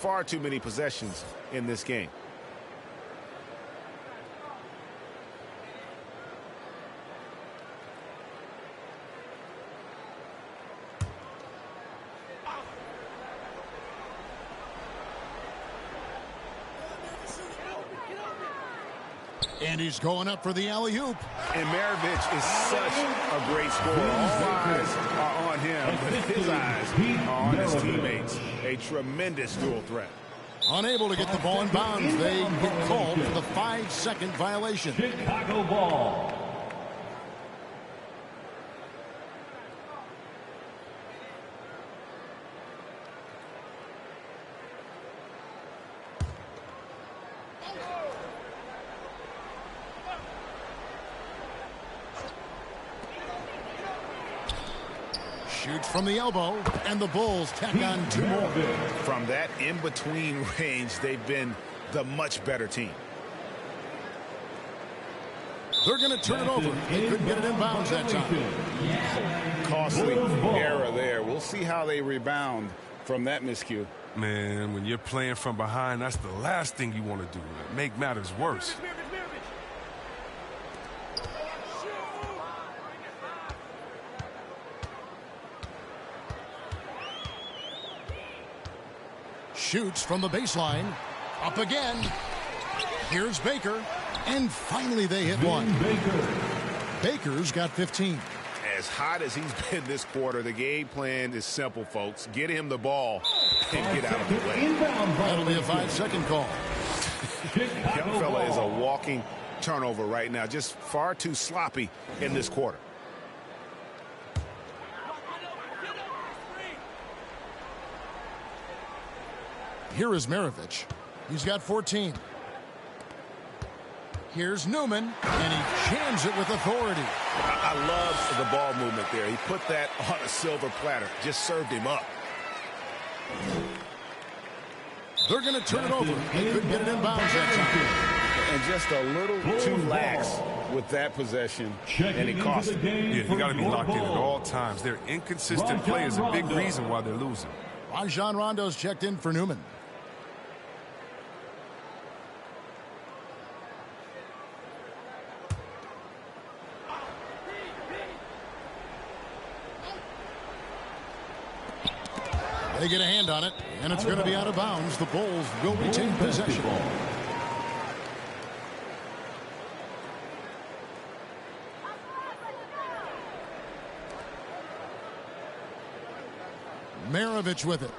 Far too many possessions in this game. And he's going up for the alley-oop. And Maravich is such a great scorer. All eyes are on him, but his eyes are on his teammates. A tremendous dual threat. Unable to get the ball in bounds. They get called for the 5-second violation. Chicago ball. Shoots from the elbow, and the Bulls tack on 2 more. From that in-between range, they've been the much better team. They're going to turn it over. They couldn't get it in bounds that time. Costly error there. We'll see how they rebound from that miscue. Man, when you're playing from behind, that's the last thing you want to do. Make matters worse. Shoots from the baseline. Up again. Here's Baker. And finally they hit one. Baker's got 15. As hot as he's been this quarter, the game plan is simple, folks. Get him the ball and get out of the way. That'll be a 5-second call. Young fella is a walking turnover right now. Just far too sloppy in this quarter. Here is Maravich. He's got 14. Here's Newman, and he jams it with authority. I love the ball movement there. He put that on a silver platter. Just served him up. They're going to turn it over. They couldn't get it in bounds that time. And just a little too lax with that possession, and it cost him. Yeah, you got to be locked in at all times. Their inconsistent play is a big reason why they're losing. Rajon Rondo's checked in for Newman. They get a hand on it, and it's going to be out of bounds. The Bulls will retain possession. Maravich with it.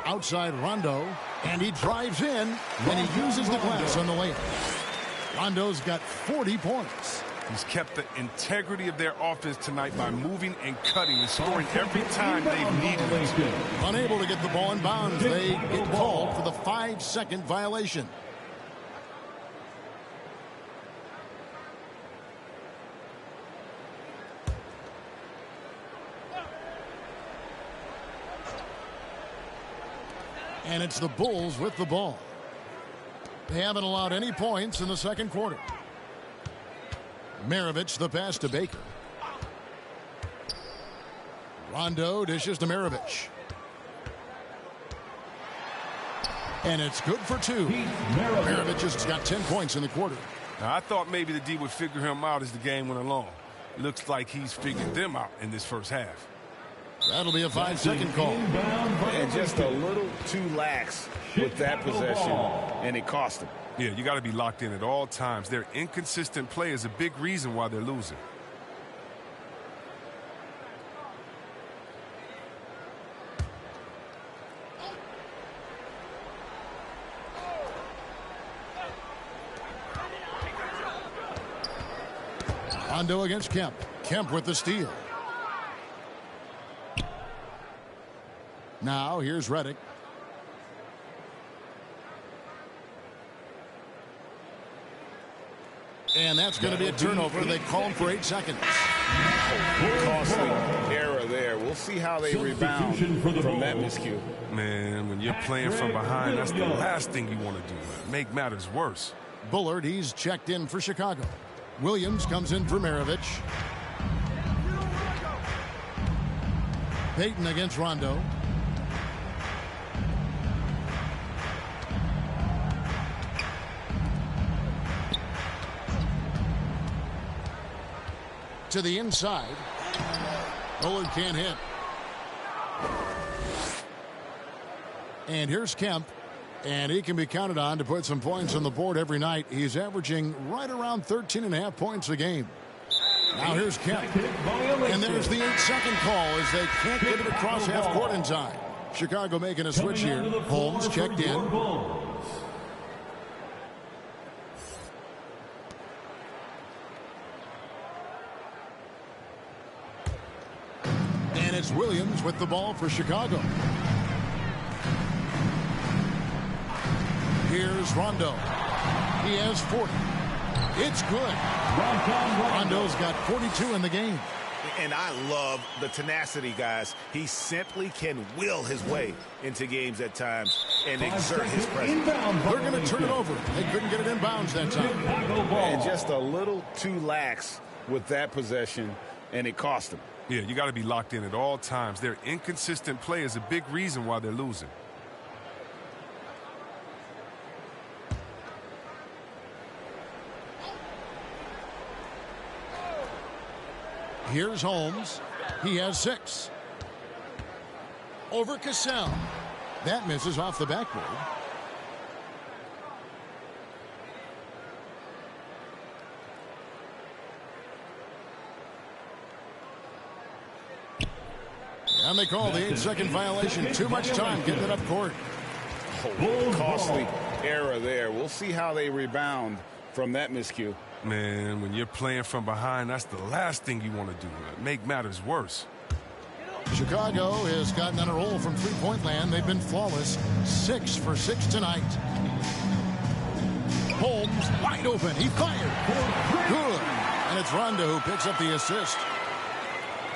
Outside Rondo, and he drives in, and he uses the glass on the layup. Rondo's got 40 points. He's kept the integrity of their offense tonight by moving and cutting and scoring every time they've needed it. Unable to get the ball in bounds, they get called for the 5-second violation. And it's the Bulls with the ball. They haven't allowed any points in the second quarter. Maravich, the pass to Baker. Rondo dishes to Maravich. And it's good for 2. Maravich has got 10 points in the quarter. Now, I thought maybe the D would figure him out as the game went along. Looks like he's figured them out in this first half. That'll be a 5-second call. And just a little too lax with that possession, and it cost him. Yeah, you got to be locked in at all times. Their inconsistent play is a big reason why they're losing. Rondo against Kemp. Kemp with the steal. Now here's Redick. And that's going to be a turnover. They call him for 8 seconds. Costly error there. We'll see how they rebound from that miscue. Man, when you're playing from behind, that's the last thing you want to do. Make matters worse. Bullard, he's checked in for Chicago. Williams comes in for Maravich. Payton against Rondo. To the inside. Bullard can't hit. And here's Kemp. And he can be counted on to put some points on the board every night. He's averaging right around 13.5 points a game. Now here's Kemp. And there's the 8-second call as they can't get it across half court in time. Chicago making a switch here. Holmes checked in. And it's Williams with the ball for Chicago. Here's Rondo. He has 40. It's good. Rondo's got 42 in the game. And I love the tenacity, guys. He simply can will his way into games at times and exert his presence. They're going to turn it over. They couldn't get it inbounds that time. And just a little too lax with that possession, and it cost them. Yeah, you got to be locked in at all times. Their inconsistent play is a big reason why they're losing. Here's Holmes. He has 6. Over Cassell. That misses off the backboard. And they call the 8-second violation. Too much time getting it up court. Oh, costly error there. We'll see how they rebound from that miscue. Man, when you're playing from behind, that's the last thing you want to do. Make matters worse. Chicago has gotten on a roll from three-point land. They've been flawless. 6 for 6 tonight. Holmes wide open. He fired. Good. And it's Rondo who picks up the assist.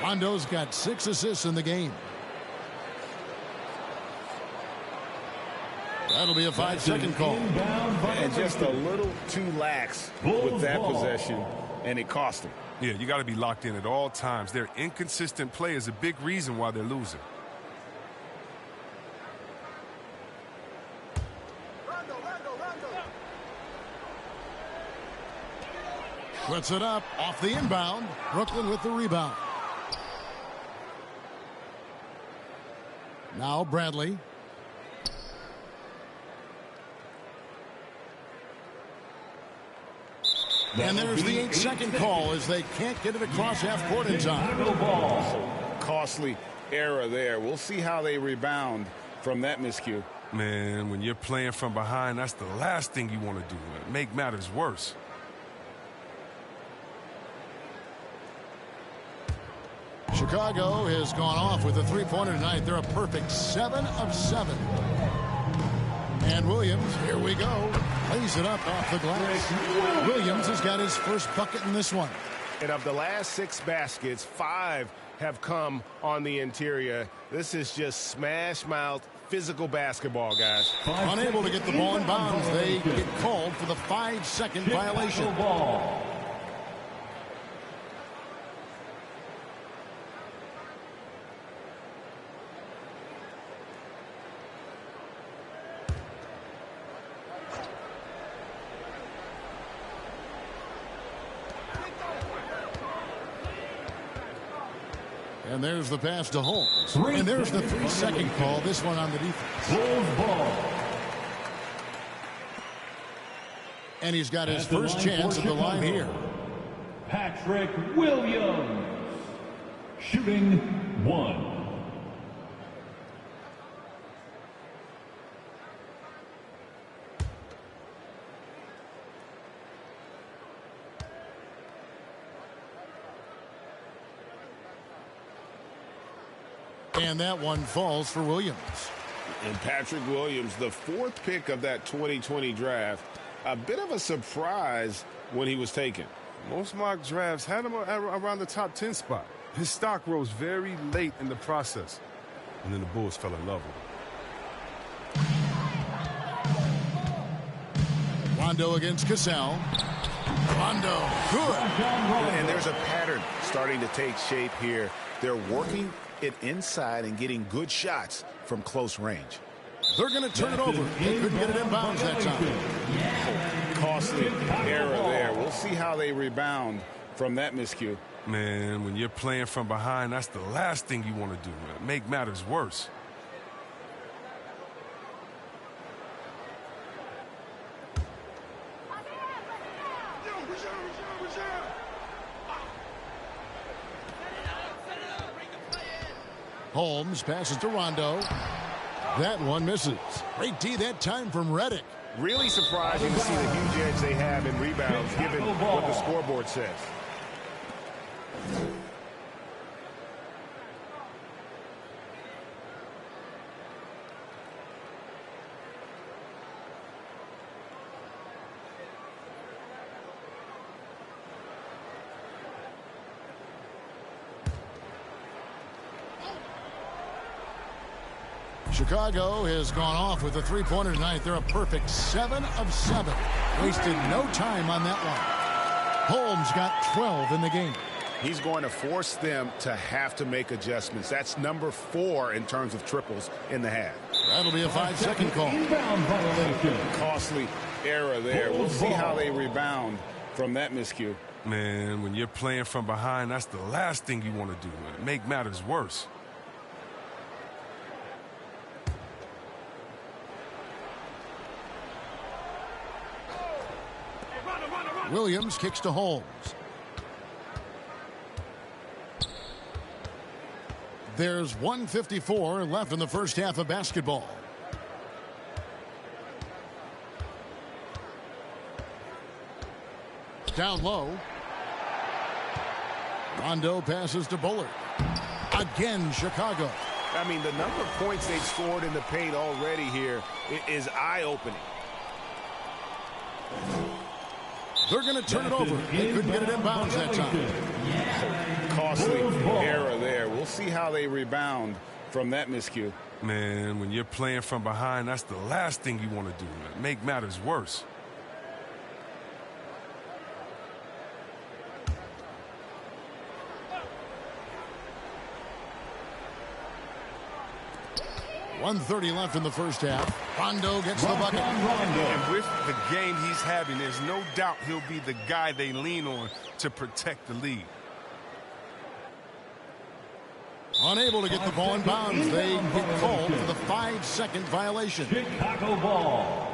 Rondo's got 6 assists in the game. That'll be a 5-second call. And just a little too lax with that possession, and it cost them. Yeah, you got to be locked in at all times. Their inconsistent play is a big reason why they're losing. Puts it up off the inbound. Brooklyn with the rebound. Now Bradley. And there's the 8-second call as they can't get it across half court in time. Costly error there. We'll see how they rebound from that miscue. Man, when you're playing from behind, that's the last thing you want to do. Make matters worse. Chicago has gone off with a three-pointer tonight. They're a perfect 7 of 7. And Williams, here we go, lays it up off the glass. Williams has got his first bucket in this one. And of the last 6 baskets, 5 have come on the interior. This is just smash-mouth physical basketball, guys. Unable to get the ball in bounds. They get called for the 5-second violation. And there's the pass to Holmes. And there's the 3-second call. This one on the defense. And he's got his first chance at the line here. Patrick Williams, shooting 1. And that one falls for Williams. And Patrick Williams, the 4th pick of that 2020 draft, a bit of a surprise when he was taken. Most mock drafts had him around the top 10 spot. His stock rose very late in the process. And then the Bulls fell in love with him. Rondo against Cassell. Rondo, good. And there's a pattern starting to take shape here. They're working it inside and getting good shots from close range. They're going to turn it over. They couldn't get it in bounds that time. Costly error there. We'll see how they rebound from that miscue. Man, when you're playing from behind, that's the last thing you want to do, man. Make matters worse. Holmes passes to Rondo. That one misses. Great D that time from Redick. Really surprising to see the huge edge they have in rebounds, given what the scoreboard says. Chicago has gone off with a three-pointer tonight. They're a perfect 7 of 7. Wasted no time on that one. Holmes got 12 in the game. He's going to force them to have to make adjustments. That's number 4 in terms of triples in the half. That'll be a 5-second call. Inbound violation. Costly error there. We'll see how they rebound from that miscue. Man, when you're playing from behind, that's the last thing you want to do, man. Make matters worse. Williams kicks to Holmes. There's 1:54 left in the first half of basketball. Down low. Rondo passes to Bullard. Again, Chicago. I mean, the number of points they've scored in the paint already here is eye-opening. They're going to turn it over. They couldn't get it in bounds that time. Costly error there. We'll see how they rebound from that miscue. Man, when you're playing from behind, that's the last thing you want to do, man. Make matters worse. .130 left in the first half. Rondo gets the bucket. And with the game he's having, there's no doubt he'll be the guy they lean on to protect the lead. Unable to get the ball in bounds. They get called for the 5-second violation. Chicago ball.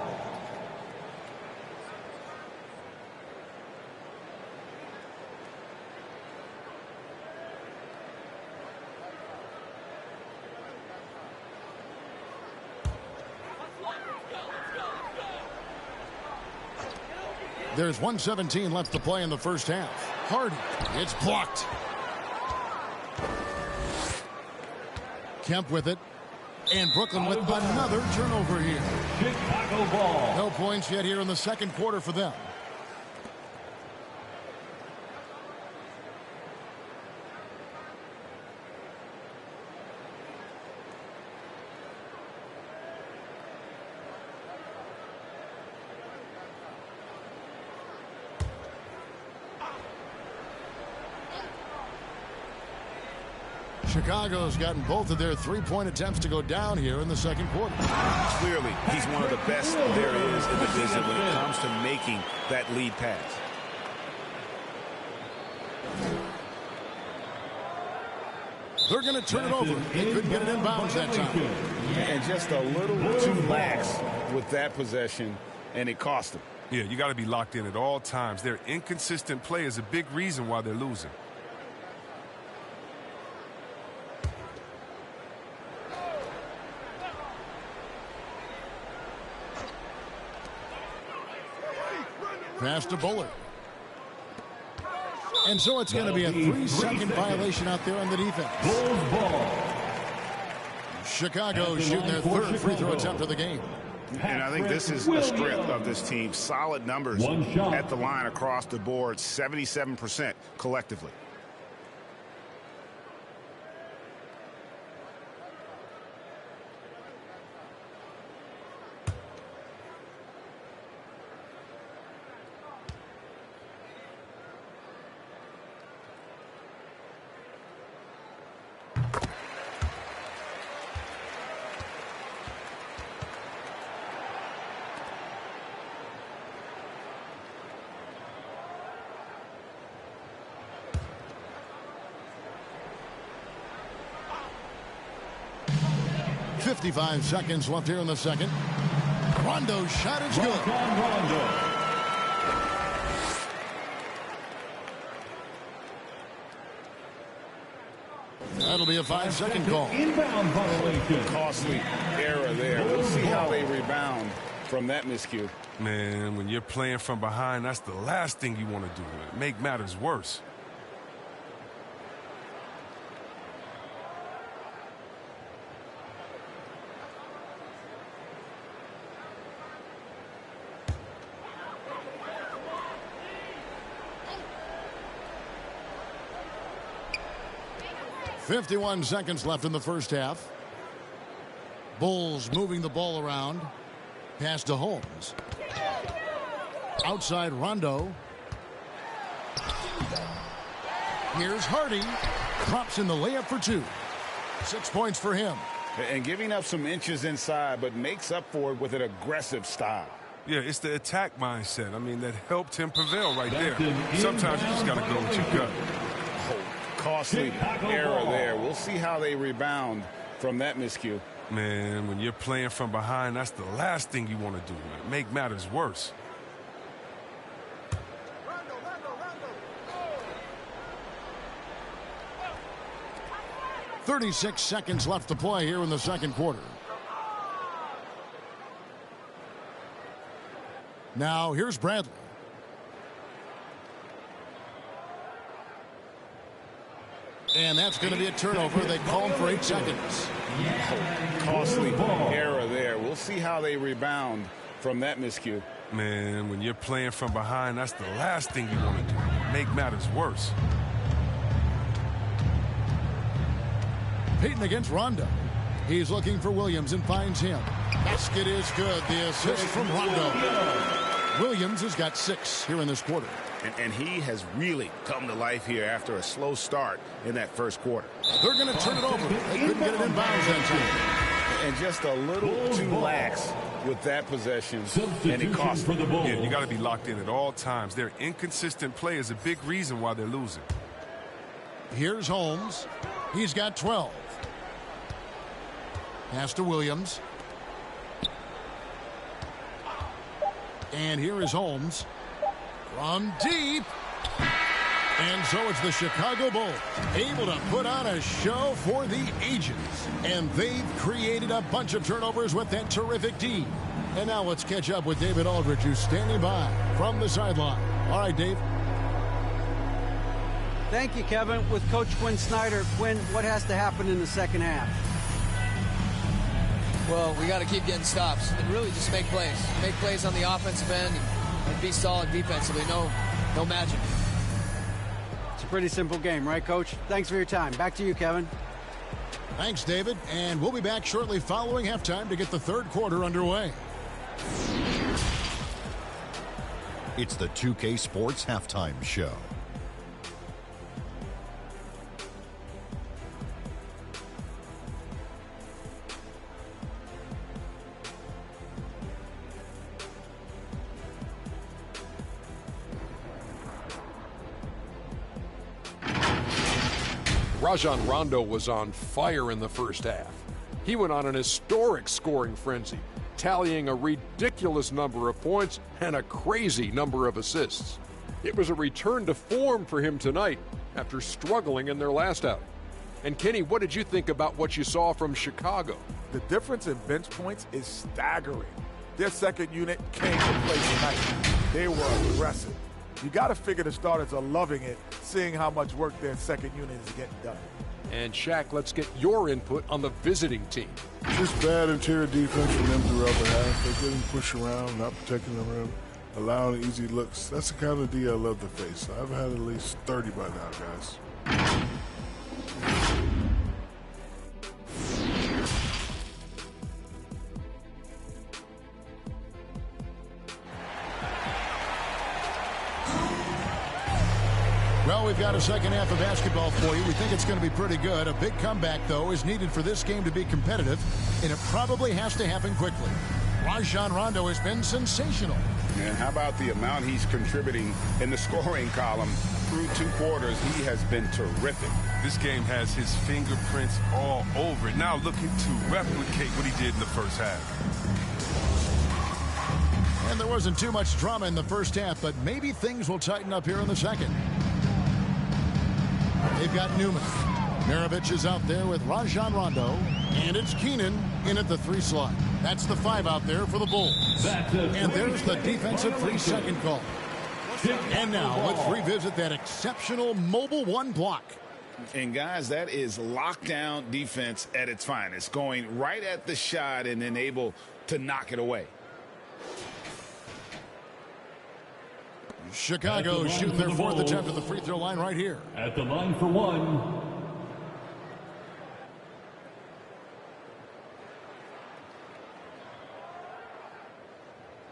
There's 1:17 left to play in the first half. Hardy, it's blocked. Kemp with it. And Brooklyn with another turnover here. Chicago ball. No points yet here in the second quarter for them. Chicago's gotten both of their three-point attempts to go down here in the second quarter. Clearly, he's one of the best there is in the division when it comes to making that lead pass. They're going to turn it over. They couldn't get it in bounds that time. And just a little too lax with that possession, and it cost them. Yeah, you got to be locked in at all times. Their inconsistent play is a big reason why they're losing. Pass to Bullard. And so it's going to be a 3-second violation out there on the defense. Bulls ball. Chicago shooting their third free throw attempt of the game. And I think this is the strength of this team. Solid numbers at the line across the board, 77% collectively. 55 seconds left here in the second. Rondo's shot is good. That'll be a 5-second call. Inbound violation. Costly error there. We'll see how they rebound from that miscue. Man, when you're playing from behind, that's the last thing you want to do. Make matters worse. .51 seconds left in the first half. Bulls moving the ball around. Pass to Holmes. Outside Rondo. Here's Hardy. Drops in the layup for 2. 6 points for him. And giving up some inches inside, but makes up for it with an aggressive style. Yeah, it's the attack mindset. I mean, that helped him prevail right there. Sometimes you just got to go with your gut. Costly error there. We'll see how they rebound from that miscue. Man, when you're playing from behind, that's the last thing you want to do. Make matters worse. .36 seconds left to play here in the second quarter. Now here's Bradley. And that's going to be a turnover. They call him for 8 seconds. Costly error there. We'll see how they rebound from that miscue. Man, when you're playing from behind, that's the last thing you want to do. Make matters worse. Payton against Rondo. He's looking for Williams and finds him. Basket is good. The assist from Rondo. Williams has got 6 here in this quarter. And he has really come to life here after a slow start in that first quarter. They're going to turn it over. They couldn't get it in bounds that time. And just a little too lax with that possession, and it cost them. Yeah, you got to be locked in at all times. Their inconsistent play is a big reason why they're losing. Here's Holmes. He's got 12. Pass to Williams. And here is Holmes. From deep. And so it's the Chicago Bulls able to put on a show for the ages. And they've created a bunch of turnovers with that terrific D. And now let's catch up with David Aldridge, who's standing by from the sideline. All right, Dave. Thank you, Kevin. With Coach Quinn Snyder. Quinn, what has to happen in the second half? Well, we got to keep getting stops and really just make plays. Make plays on the offensive end and be solid defensively. No magic. It's a pretty simple game, right, Coach? Thanks for your time. Back to you, Kevin. Thanks, David. And we'll be back shortly following halftime to get the third quarter underway. It's the 2K Sports Halftime Show. Rajon Rondo was on fire in the first half. He went on an historic scoring frenzy, tallying a ridiculous number of points and a crazy number of assists. It was a return to form for him tonight after struggling in their last outing. And Kenny, what did you think about what you saw from Chicago? The difference in bench points is staggering. Their second unit came to play tonight. They were aggressive. You got to figure the starters are loving it, seeing how much work their second unit is getting done. And Shaq, let's get your input on the visiting team. Just bad interior defense from them throughout the half. They couldn't push around, not protecting the rim, allowing easy looks. That's the kind of D I love to face. I've had at least 30 by now, guys. Well, we've got a second half of basketball for you. We think it's going to be pretty good. A big comeback, though, is needed for this game to be competitive, and it probably has to happen quickly. Rajon Rondo has been sensational. And how about the amount he's contributing in the scoring column through 2 quarters, he has been terrific. This game has his fingerprints all over it. Now looking to replicate what he did in the first half. And there wasn't too much drama in the first half, but maybe things will tighten up here in the second. They've got Newman. Maravich is out there with Rajon Rondo. And it's Keenan in at the 3 slot. That's the 5 out there for the Bulls. And there's the defensive 3-second call. And now let's revisit that exceptional mobile 1 block. And guys, that is lockdown defense at its finest. Going right at the shot and then able to knock it away. Chicago shooting their 4th attempt at the free throw line right here. At the line for 1.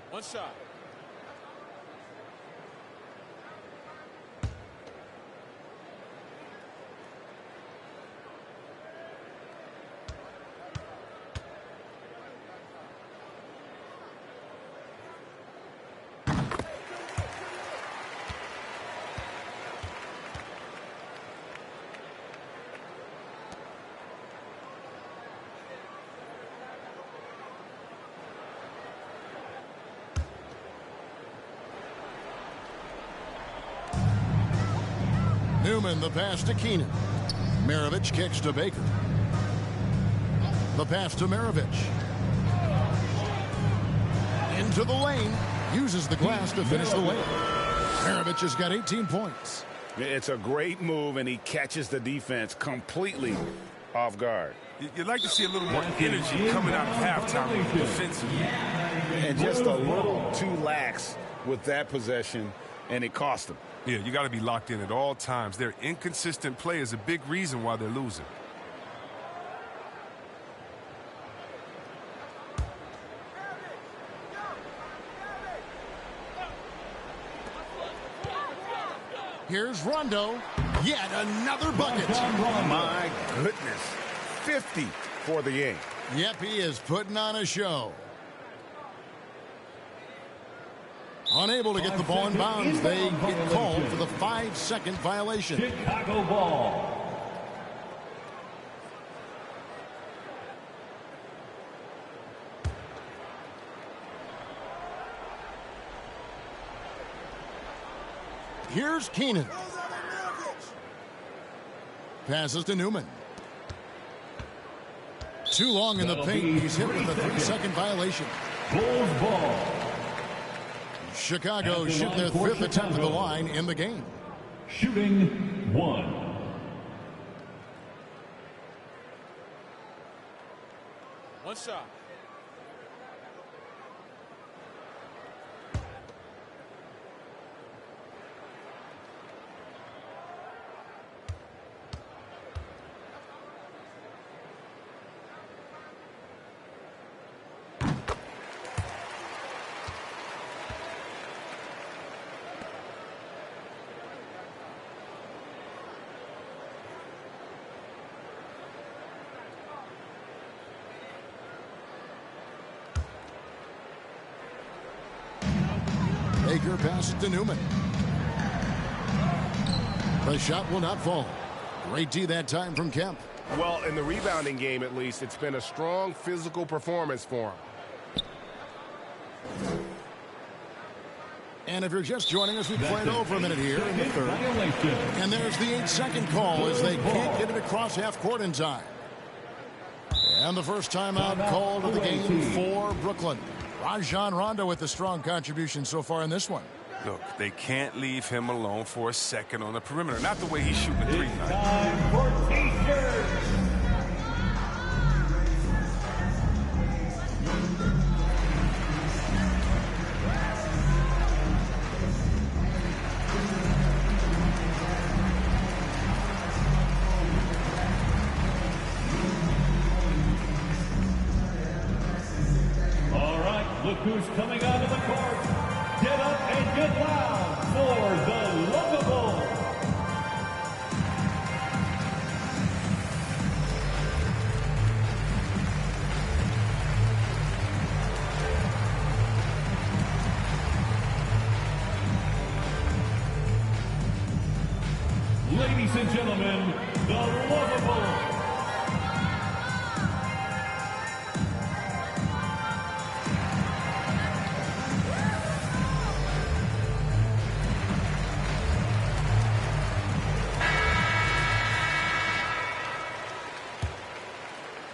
One shot. Newman, the pass to Keenan. Maravich kicks to Baker. The pass to Maravich. Into the lane. Uses the glass to finish the layup. Maravich has got 18 points. It's a great move, and he catches the defense completely off guard. You'd like to see a little more energy coming out of halftime defensively. And just a little too lax with that possession, and it cost him. Yeah, you got to be locked in at all times. Their inconsistent play is a big reason why they're losing. Here's Rondo. Yet another bucket. My goodness. 50 for the game. Yep, he is putting on a show. Unable to get the ball in bounds. They get called for the 5-second violation. Chicago ball. Here's Keenan. Passes to Newman. Too long in the paint. He's hit with a 3-second violation. Bulls ball. Chicago shoot their 5th attempt at the line in the game. Shooting 1. One shot. Baker passes to Newman. The shot will not fall. Great D that time from Kemp. Well, in the rebounding game, at least, it's been a strong physical performance for him. And if you're just joining us, we played over a minute here in the 3rd. And there's the 8-second call as they can't get it across half court in time. And the first timeout called of the game for Brooklyn. Rajon Rondo with a strong contribution so far in this one. Look, they can't leave him alone for a second on the perimeter. Not the way he's shooting the 3 tonight. Time for T-shirts. Look who's coming out of the court. Get up and get loud for the Locables. Ladies and gentlemen, the Lovables.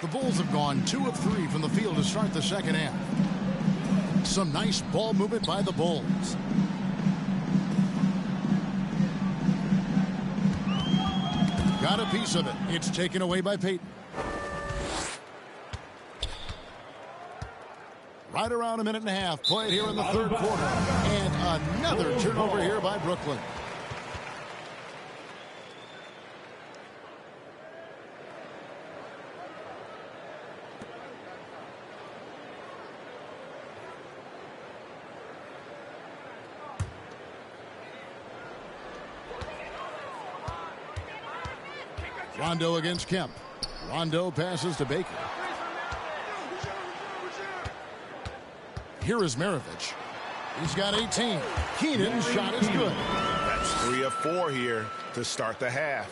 The Bulls have gone 2 of 3 from the field to start the second half. Some nice ball movement by the Bulls. Got a piece of it. It's taken away by Peyton. Right around a minute and a half played here in the third quarter. And another turnover here by Brooklyn. Rondo against Kemp. Rondo passes to Baker. Here is Maravich. He's got 18. Keenan's shot is good. That's 3 of 4 here to start the half.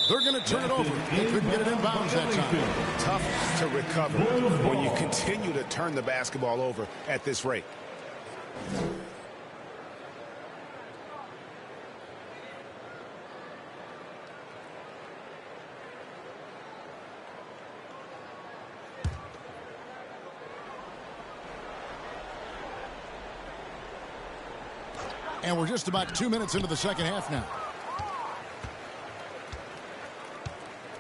They're going to turn it over. They couldn't get it in bounds that time. Tough to recover when you continue to turn the basketball over at this rate. And we're just about 2 minutes into the second half now.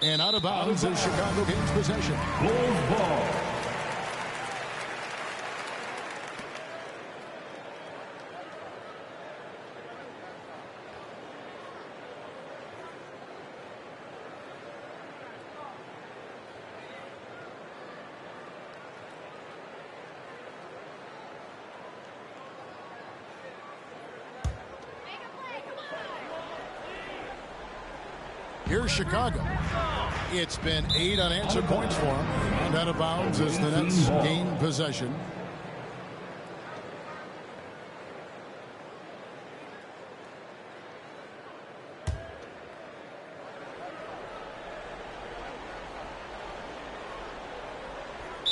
And out of bounds as Chicago gains possession. Bulls ball. Here's Chicago. It's been 8 unanswered points for him. And out of bounds as the Nets gain possession.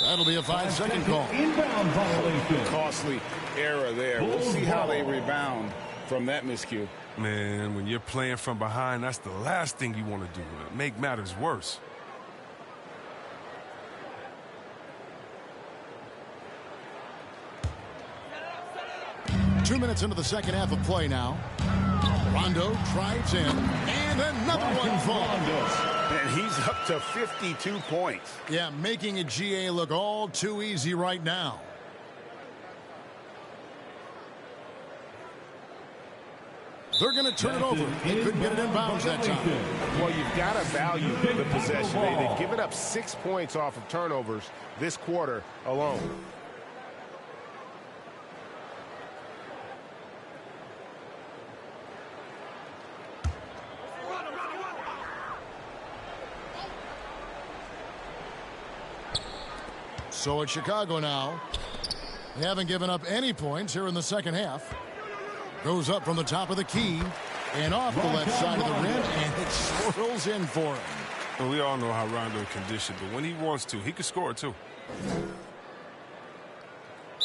That'll be a 5-second call. Inbound violation. Costly error there. We'll see how they rebound from that miscue. Man, when you're playing from behind, that's the last thing you want to do. Make matters worse. Two minutes into the second half of play now. Rondo drives in, and another one falls. And he's up to 52 points. Yeah, making a GA look all too easy right now. They're going to turn it over. They couldn't get it in bounds that time. Well, you've got to value the possession. They've given up 6 points off of turnovers this quarter alone. So it's Chicago now. They haven't given up any points here in the second half. Goes up from the top of the key and off the left side of the rim, and it swirls in for him. Well, we all know how Rondo can dish it, but when he wants to, he can score too.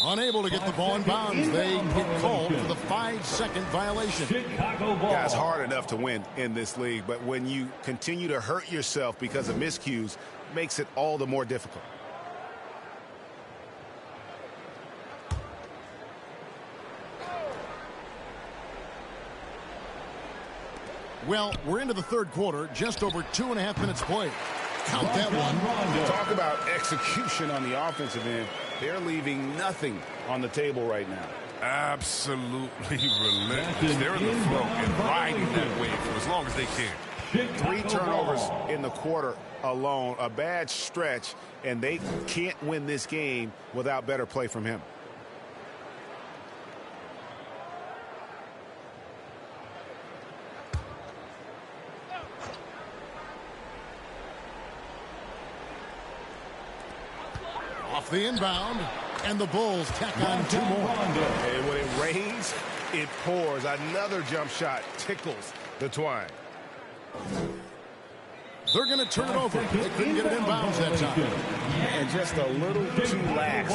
Unable to get the ball in bounds. They get called for the 5-second violation. Chicago ball. Yeah, it's hard enough to win in this league, but when you continue to hurt yourself because of miscues, it makes it all the more difficult. Well, we're into the third quarter, just over 2.5 minutes played. Count that one. Talk about execution on the offensive end. They're leaving nothing on the table right now. Absolutely relentless. They're in the flow and riding that wave for as long as they can. 3 turnovers in the quarter alone, a bad stretch, and they can't win this game without better play from him. Off the inbound, and the Bulls tack on 2 more. And when it rains, It pours. Another jump shot tickles the twine. They're going to turn it over. They couldn't get it in bounds that time. And just a little too lax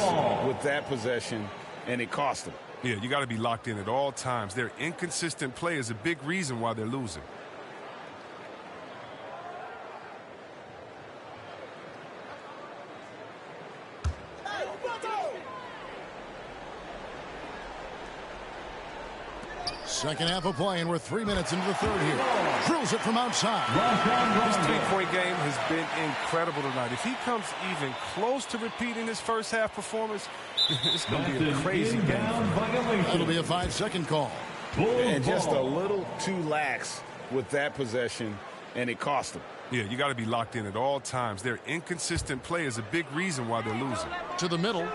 with that possession, and it cost them. Yeah, you got to be locked in at all times. Their inconsistent play is a big reason why they're losing. Second half of play, and we're 3 minutes into the third here. Drills it from outside. His three-point game has been incredible tonight. If he comes even close to repeating his first half performance, it's going to be a crazy game. That'll be a 5-second call. And just a little too lax with that possession, and it cost them. Yeah, you got to be locked in at all times. Their inconsistent play is a big reason why they're losing. To the middle.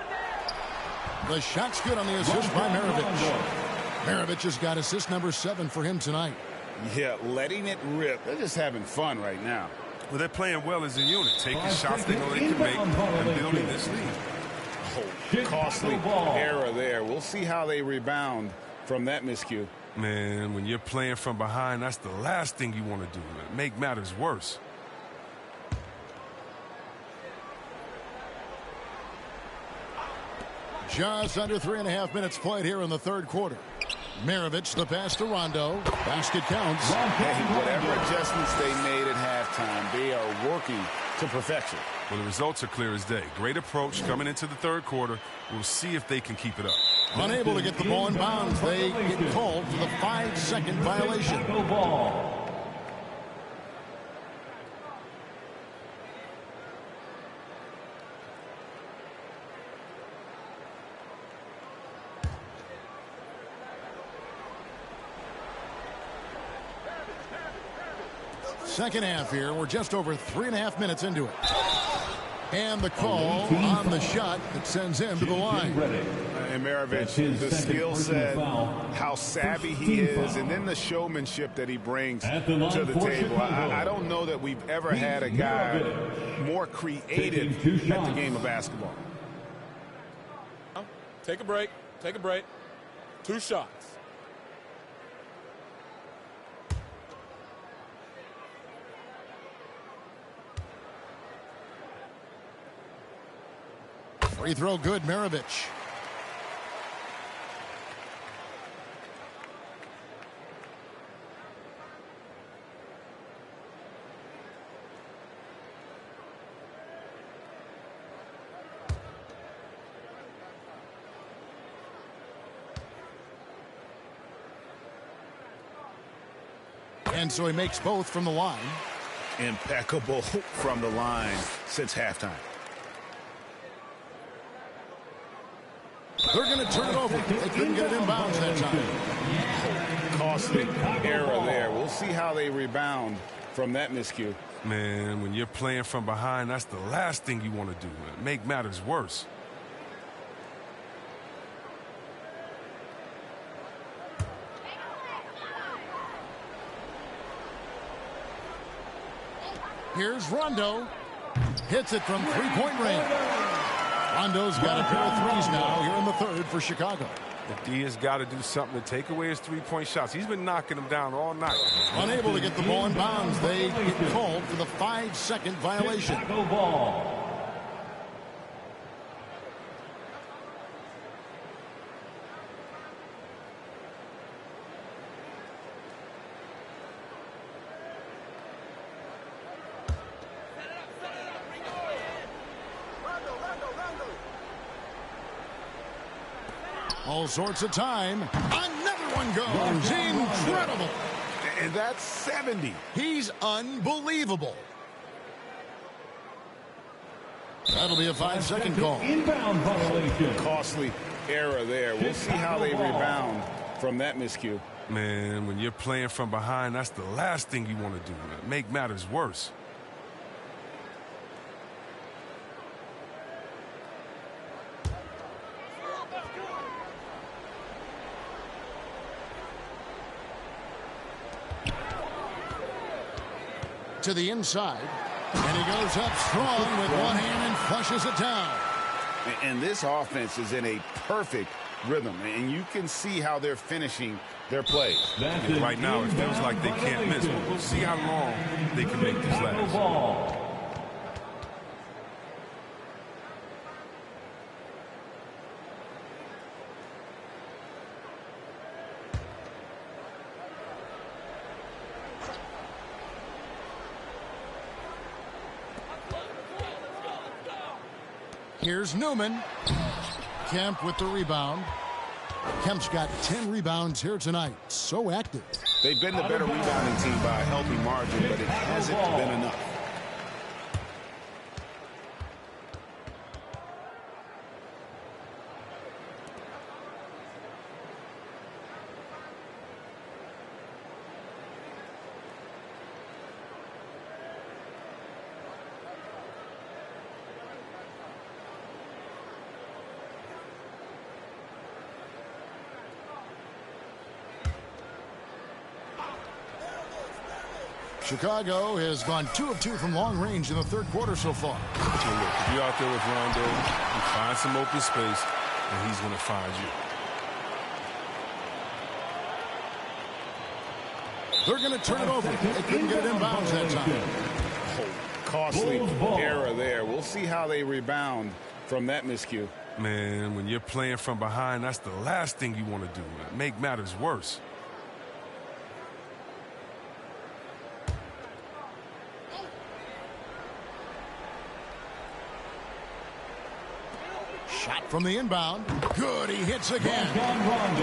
The shot's good on the assist by Maravich. Maravich has got assist number 7 for him tonight. Yeah, letting it rip. They're just having fun right now. Well, they're playing well as a unit, taking shots they know they can make and building this lead. Oh, costly error there. We'll see how they rebound from that miscue. Man, when you're playing from behind, that's the last thing you want to do. Make matters worse. Just under 3.5 minutes played here in the third quarter. Maravich, the pass to Rondo. Basket counts. Hey, whatever adjustments they made at halftime, they are working to perfection. Well, the results are clear as day. Great approach coming into the third quarter. We'll see if they can keep it up. Unable to get the ball in bounds. They get called for the 5-second violation. No ball. Second half here. We're just over 3.5 minutes into it. And the call on the shot that sends him to the line. And Maravich, the skill set, how savvy he is, and then the showmanship that he brings to the table. I don't know that we've ever had a guy more creative at the game of basketball. Take a break. Take a break. 2 shots. Free throw good, Maravich. And so he makes both from the line. Impeccable from the line since halftime. They're going to turn it over. They couldn't get it in bounds that time. Costly error there. We'll see how they rebound from that miscue. Man, when you're playing from behind, that's the last thing you want to do. Make matters worse. Here's Rondo. Hits it from three-point range. Rondo's got a pair of threes now here in the third for Chicago. The D has got to do something to take away his three-point shots. He's been knocking them down all night. Unable to get the ball in bounds. They get called for the 5-second violation. No ball. All sorts of time. Another one goes. Incredible. And that's 70. He's unbelievable. That'll be a 5-second call. Inbound violation. Costly error there. We'll see how they rebound from that miscue. Man, when you're playing from behind, that's the last thing you want to do. Make matters worse. To the inside, and he goes up strong with one hand and flushes it down. And this offense is in a perfect rhythm, and you can see how they're finishing their plays. Right now, it feels like they can't miss. We'll see how long they can make this last. Here's Newman. Kemp with the rebound. Kemp's got 10 rebounds here tonight. So active. They've been the better rebounding team by a healthy margin, but it hasn't been enough. Chicago has gone 2 of 2 from long range in the third quarter so far. So look, if you're out there with Rondo, you find some open space, and he's going to find you. They're going to turn it over. They couldn't get it inbounds that time. Costly error there. We'll see how they rebound from that miscue. Man, when you're playing from behind, that's the last thing you want to do. Make matters worse. Shot from the inbound. Good, he hits again.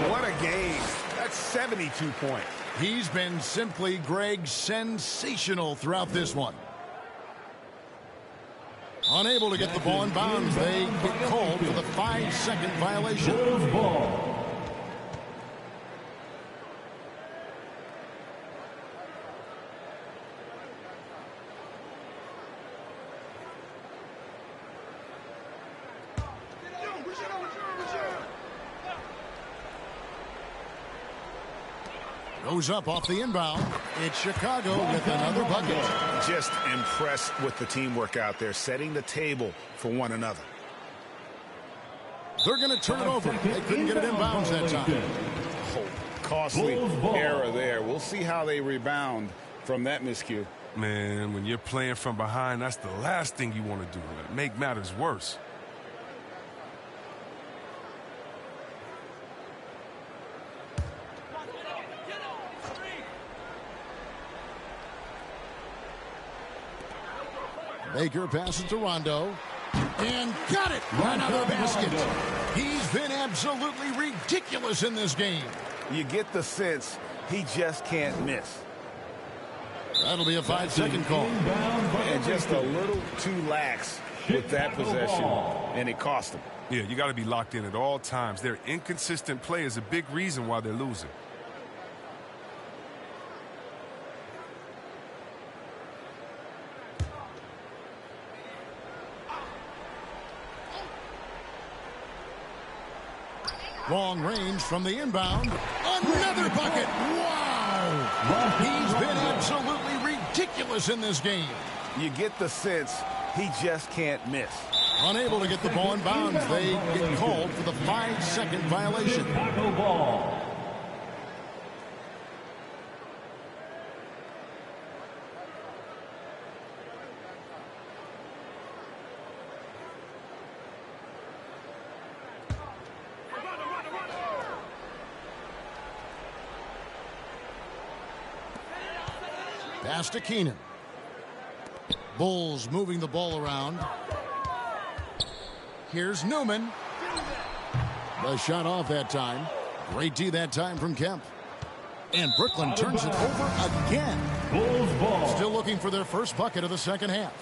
What a game. That's 72 points. He's been simply, Greg, sensational throughout this one. Unable to get the ball in bounds. They get called for the 5-second violation. Goes up off the inbound. It's Chicago with another bucket. Just impressed with the teamwork out there, setting the table for one another. They're going to turn it over. They couldn't get it inbounds that time. Costly error there. We'll see how they rebound from that miscue. Man, when you're playing from behind, that's the last thing you want to do. Make matters worse. Baker passes to Rondo. And got it! Another basket. He's been absolutely ridiculous in this game. You get the sense he just can't miss. That'll be a 5-second call. And just a little too lax with that possession, and it cost them. Yeah, you got to be locked in at all times. Their inconsistent play is a big reason why they're losing. Long range from the inbound. Another bucket. Wow! He's been absolutely ridiculous in this game. You get the sense he just can't miss. Unable to get the ball in bounds. They get called for the 5-second violation. Pass to Keenan. Bulls moving the ball around. Here's Newman. The shot off that time. Great D that time from Kemp. And Brooklyn turns it over again. Bulls ball. Still looking for their first bucket of the second half.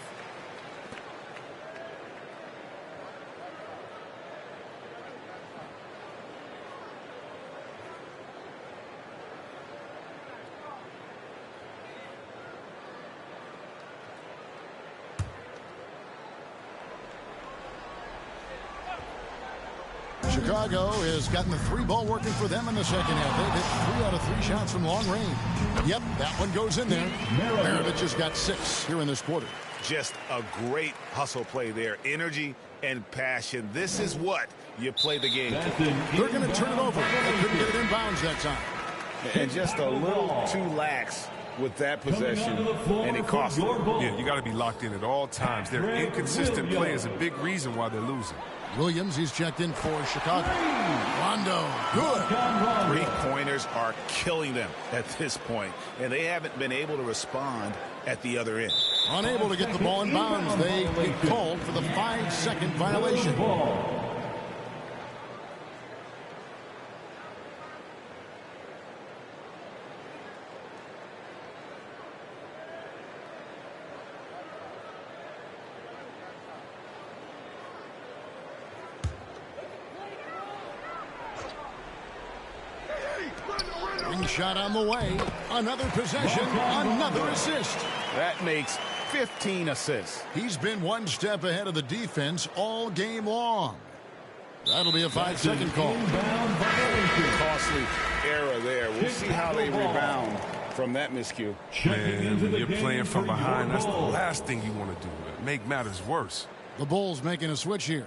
Chicago has gotten the 3-ball working for them in the second half. They've hit 3 out of 3 shots from long range. Yep, that one goes in there. Maravich has got 6 here in this quarter. Just a great hustle play there. Energy and passion. This is what you play the game. They're going to turn it over. They couldn't get it in bounds that time. And just a little too lax with that possession, and it cost them. Yeah, you got to be locked in at all times. Their inconsistent play is a big reason why they're losing. Williams, he's checked in for Chicago. Rondo, good. Three-pointers are killing them at this point, and they haven't been able to respond at the other end. Unable to get the ball in bounds. They get called for the 5-second violation. Shot on the way. Another possession. Another assist. That makes 15 assists. He's been one step ahead of the defense all game long. That'll be a 5-second call. Costly error there. We'll see how they rebound from that miscue. Man, when you're playing from behind, that's the last thing you want to do. Make matters worse. The Bulls making a switch here.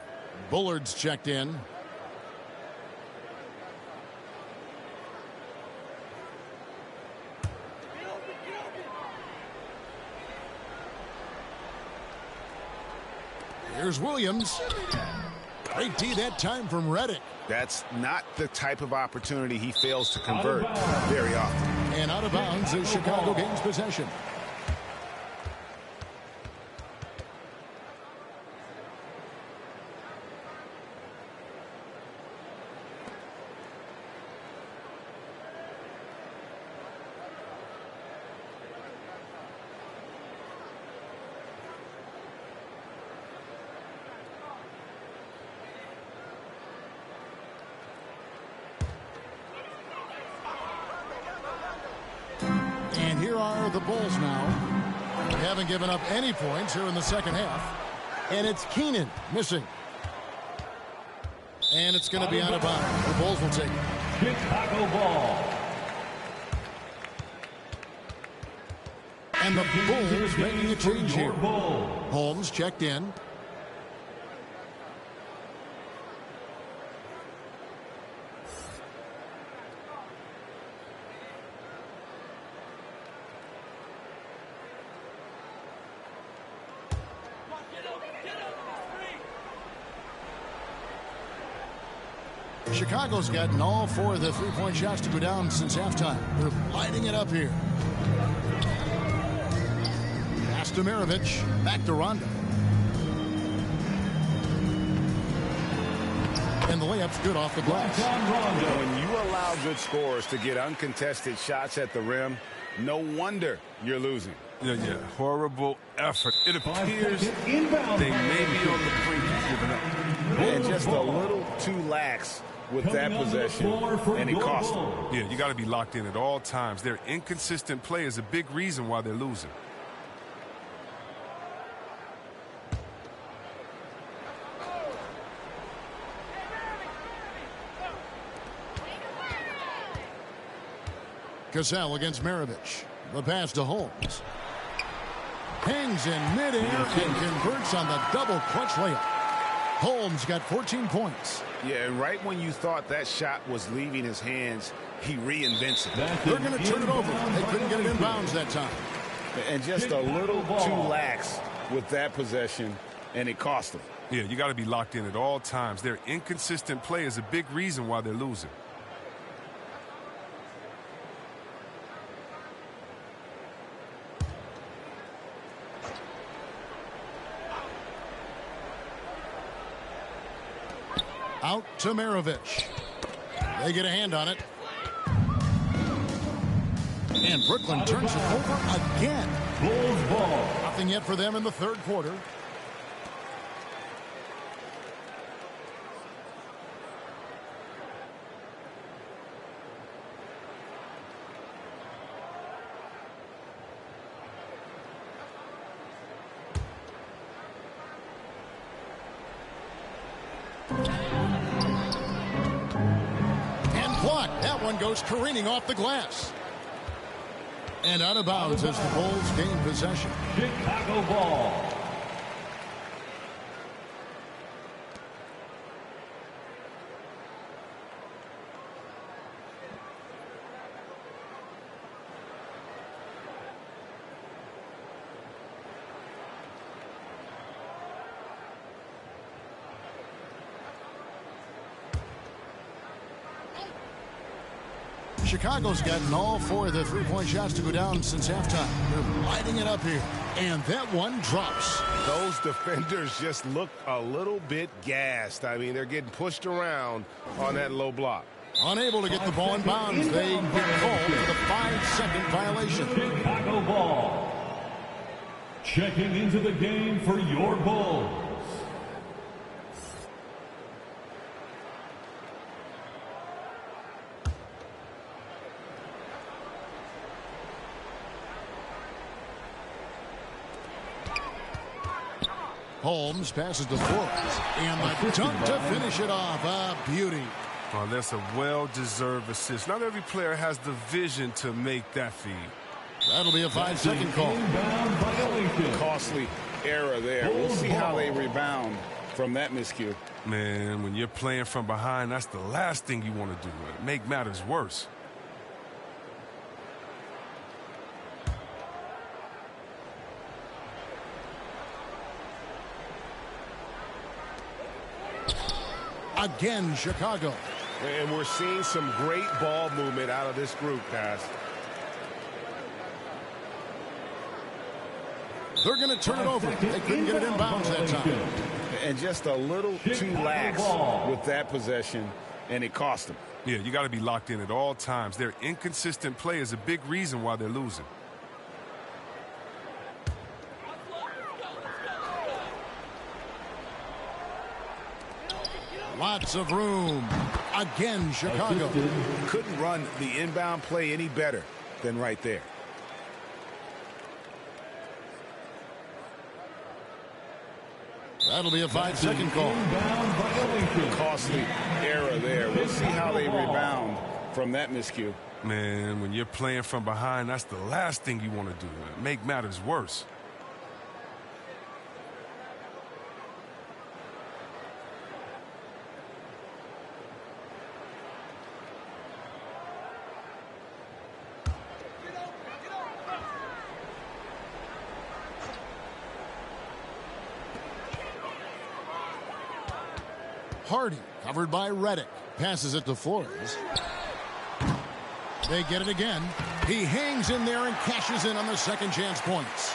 Bullard's checked in. Here's Williams. Great D that time from Reddick. That's not the type of opportunity he fails to convert very often. And out of bounds is Chicago gains possession. The Bulls now. They haven't given up any points here in the second half. And it's Keenan missing. And it's going to be out of bounds. The Bulls will take it. Chicago ball. And the Bulls making a change here. Holmes checked in. Chicago's gotten all 4 of the three-point shots to go down since halftime. They're lighting it up here. Pass to Maravich. Back to Rondo. And the layup's good off the glass. When you allow good scorers to get uncontested shots at the rim, no wonder you're losing. Yeah. Horrible effort. It appears they may be on the brink of giving up. And just a little too lax with that possession, and it cost them. Yeah, you got to be locked in at all times. Their inconsistent play is a big reason why they're losing. Cassell against Maravich. The pass to Holmes. Hangs in midair and converts on the double clutch layup. Holmes got 14 points. Yeah, and right when you thought that shot was leaving his hands, he reinvents it. They're going to turn it over. They couldn't get it in bounds that time. And just a little too lax with that possession, and it cost them. Yeah, you got to be locked in at all times. Their inconsistent play is a big reason why they're losing. Out to Maravich. They get a hand on it. And Brooklyn turns it over again. Bulls ball. Nothing yet for them in the third quarter. That one goes careening off the glass. And out of bounds as the Bulls gain possession. Chicago ball. Chicago's gotten all 4 of their three-point shots to go down since halftime. They're lighting it up here. And that one drops. Those defenders just look a little bit gassed. I mean, they're getting pushed around on that low block. Unable to get the ball in bounds. They get called for the 5-second violation. Chicago ball. Checking into the game for your Bulls. Holmes passes to Flores. And the dunk to finish it off. A beauty. Oh, that's a well-deserved assist. Not every player has the vision to make that feed. That'll be a 5-second call. Costly error there. We'll see how they rebound from that miscue. Man, when you're playing from behind, that's the last thing you want to do. Make matters worse. Again, Chicago. And we're seeing some great ball movement out of this group, guys. They're going to turn it over. They couldn't get it in bounds that time. And just a little too lax with that possession, and it cost them. Yeah, you got to be locked in at all times. Their inconsistent play is a big reason why they're losing. Lots of room. Again, Chicago. Couldn't run the inbound play any better than right there. That'll be a 5-second call. Costly error there. We'll see how they rebound from that miscue. Man, when you're playing from behind, that's the last thing you want to do. Make matters worse. Hardy, covered by Reddick. Passes it to Flores. They get it again. He hangs in there and cashes in on the second chance points.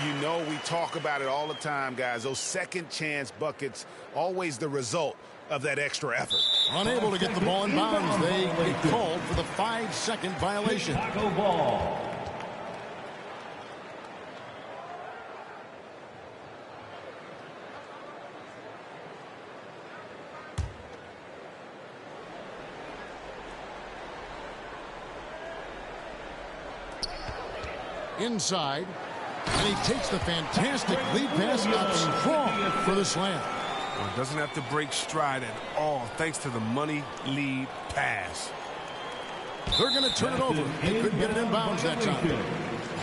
You know, we talk about it all the time, guys. Those second chance buckets, always the result of that extra effort. Unable to get the ball in bounds. They get called for the 5-second violation. Chicago ball. Inside, and he takes the fantastic lead pass up strong for the slam. Well, doesn't have to break stride at all thanks to the money lead pass. They're going to turn it over. They couldn't get it in bounds that time.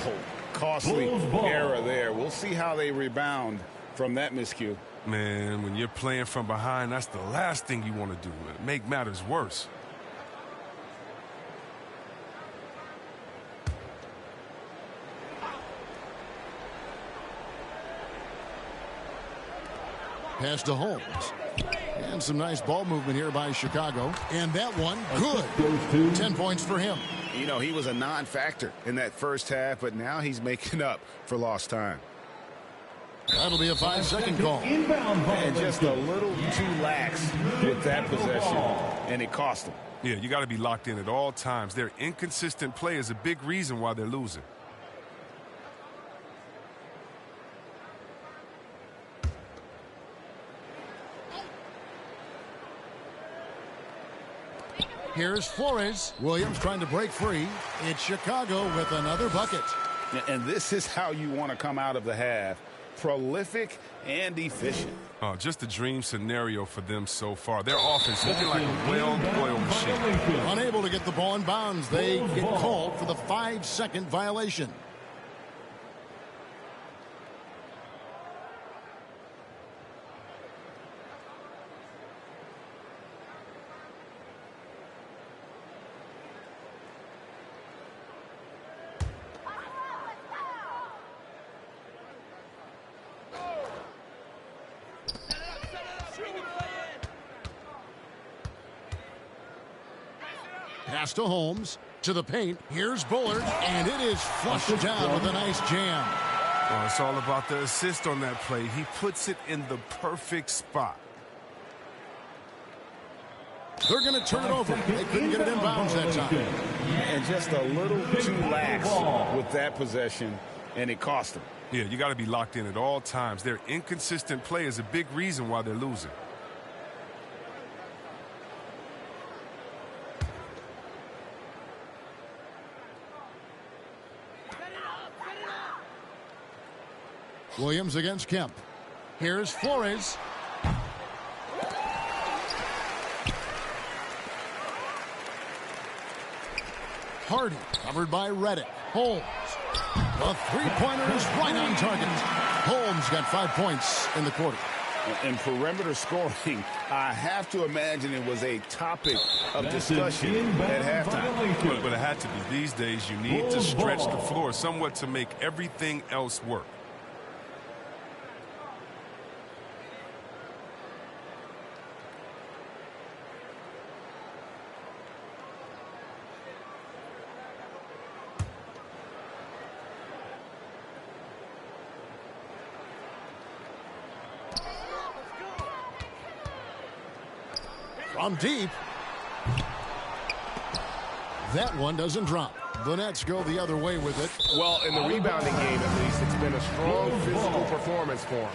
Oh, costly error there. We'll see how they rebound from that miscue. Man, when you're playing from behind, that's the last thing you want to do. Make matters worse. Pass to Holmes. And some nice ball movement here by Chicago. And that one, good. 10 points for him. You know, he was a non-factor in that first half, but now he's making up for lost time. That'll be a 5-second call. And just a little too lax with that possession, and it cost him. Yeah, you got to be locked in at all times. Their inconsistent play is a big reason why they're losing. Here's Flores. Williams trying to break free. It's Chicago with another bucket. And this is how you want to come out of the half. Prolific and efficient. Oh, just a dream scenario for them so far. Their offense looking like a well-oiled machine. Unable to get the ball in bounds. They get called for the 5-second violation. Pass to Holmes. To the paint. Here's Bullard, and it is flushed down with a nice jam. Oh, it's all about the assist on that play. He puts it in the perfect spot. They're going to turn it over. They couldn't get it in bounds that time. And just a little too lax with that possession, and it cost them. Yeah, you got to be locked in at all times. Their inconsistent play is a big reason why they're losing. Williams against Kemp. Here's Flores. Hardy covered by Reddick. Holmes. The three-pointer is right on target. Holmes got 5 points in the quarter. And perimeter scoring, I have to imagine it was a topic of discussion at halftime. But it had to be. These days, you need to stretch the floor somewhat to make everything else work. From deep. That one doesn't drop. The Nets go the other way with it. Well, in the rebounding game, at least, it's been a strong physical performance for him.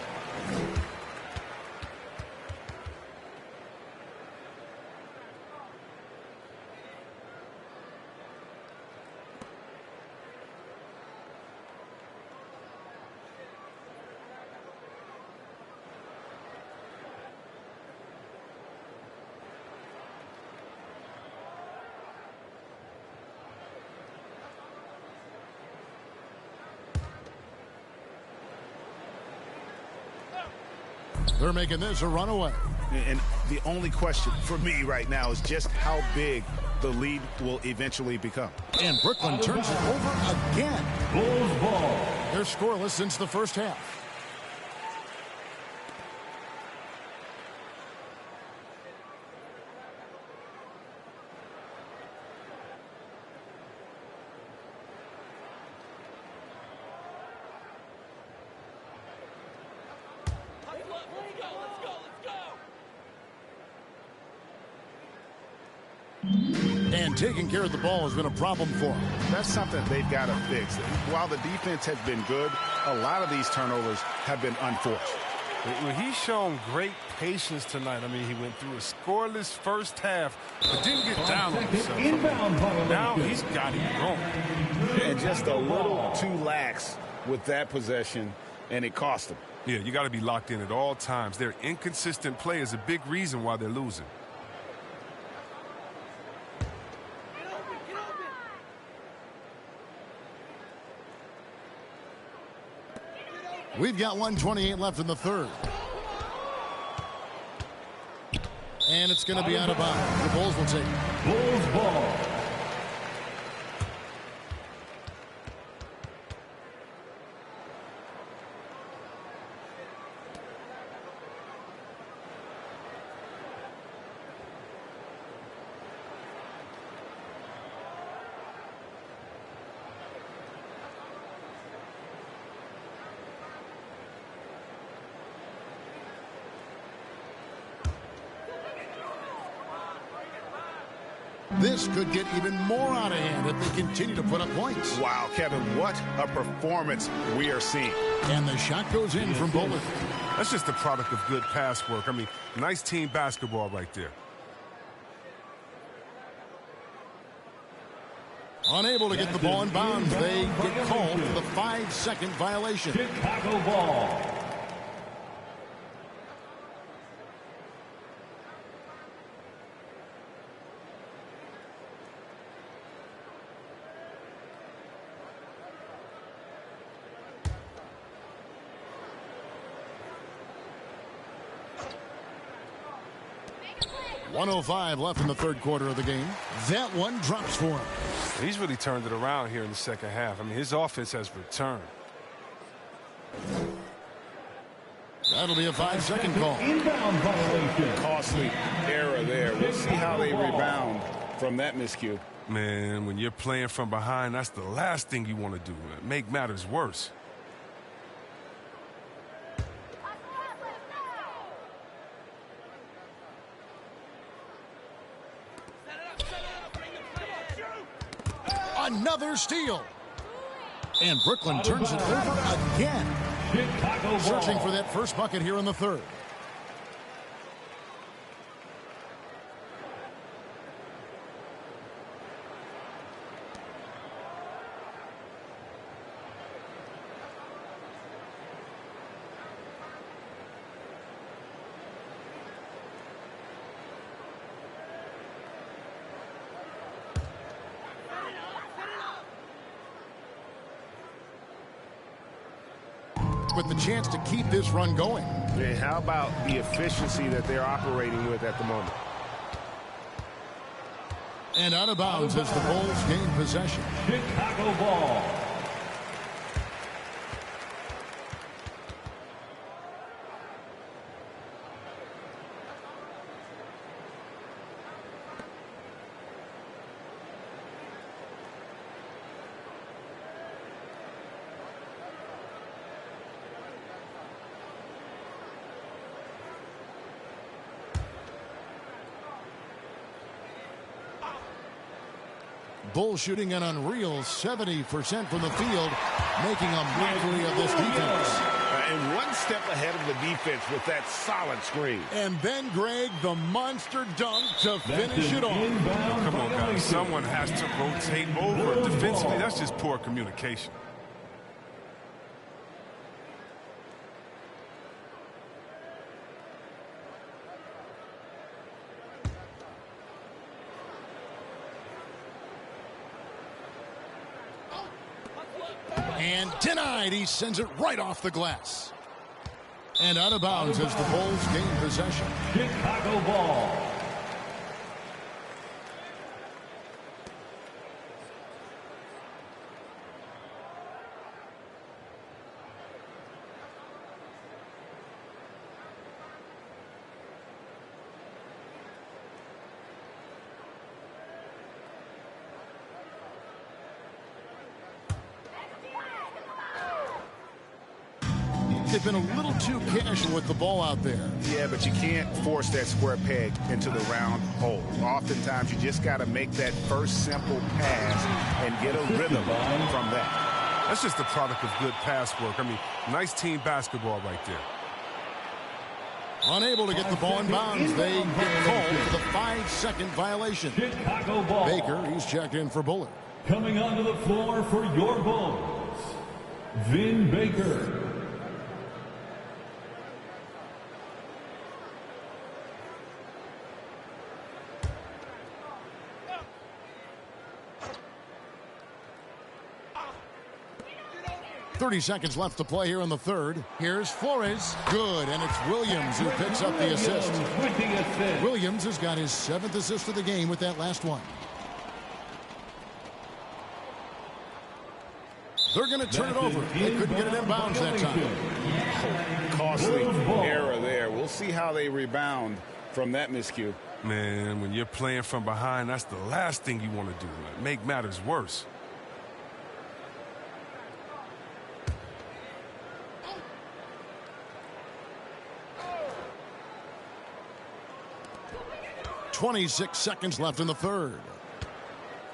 They're making this a runaway. And the only question for me right now is just how big the lead will eventually become. And Brooklyn turns it over again. Bulls ball. They're scoreless since the first half. And taking care of the ball has been a problem for them. That's something they've got to fix. While the defense has been good, a lot of these turnovers have been unforced. Well, he's shown great patience tonight. I mean, he went through a scoreless first half, but didn't get down on himself. Now he's got it going. And just a little too lax with that possession, and it cost them. Yeah, you got to be locked in at all times. Their inconsistent play is a big reason why they're losing. We've got 1:28 left in the third. And it's going to be out of bounds. The Bulls will take it. Bulls ball. This could get even more out of hand if they continue to put up points. Wow, Kevin, what a performance we are seeing. And the shot goes in from Bullard. That's just the product of good pass work. I mean, nice team basketball right there. Unable to get the ball in bounds. They get called for the 5-second violation. Chicago ball. .105 left in the third quarter of the game. That one drops for him. He's really turned it around here in the second half. I mean, his offense has returned. That'll be a 5-second call. Inbound violation. Costly error there. We'll see how they rebound from that miscue. Man, when you're playing from behind, that's the last thing you want to do. Make matters worse. Another steal. And Brooklyn turns it over again. Searching for that first bucket here in the third. With the chance to keep this run going. And how about the efficiency that they're operating with at the moment? And out of bounds as the Bulls gain possession. Chicago ball. Bulls shooting an unreal 70% from the field, making a mockery of this defense. And one step ahead of the defense with that solid screen. And then, Greg, the monster dunk to finish it off. Come on, guys. Someone has to rotate over. Defensively, that's just poor communication. And denied. He sends it right off the glass. And out of bounds as the Bulls gain possession. Chicago ball. They've been a little too casual with the ball out there. Yeah, but you can't force that square peg into the round hole. Oftentimes, you just got to make that first simple pass and get a rhythm from that. That's just the product of good pass work. I mean, nice team basketball right there. Unable to get the ball in bounds. They get called for the 5-second violation. Chicago ball. Baker, he's checked in for Bullard. Coming onto the floor for your Bulls, Vin Baker. .30 seconds left to play here in the third. Here's Flores. Good, and it's Williams who picks up the assist. Williams has got his 7th assist of the game with that last one. They're going to turn it over. They couldn't get it in bounds that time. Costly error there. We'll see how they rebound from that miscue. Man, when you're playing from behind, that's the last thing you want to do. Make matters worse. .26 seconds left in the third.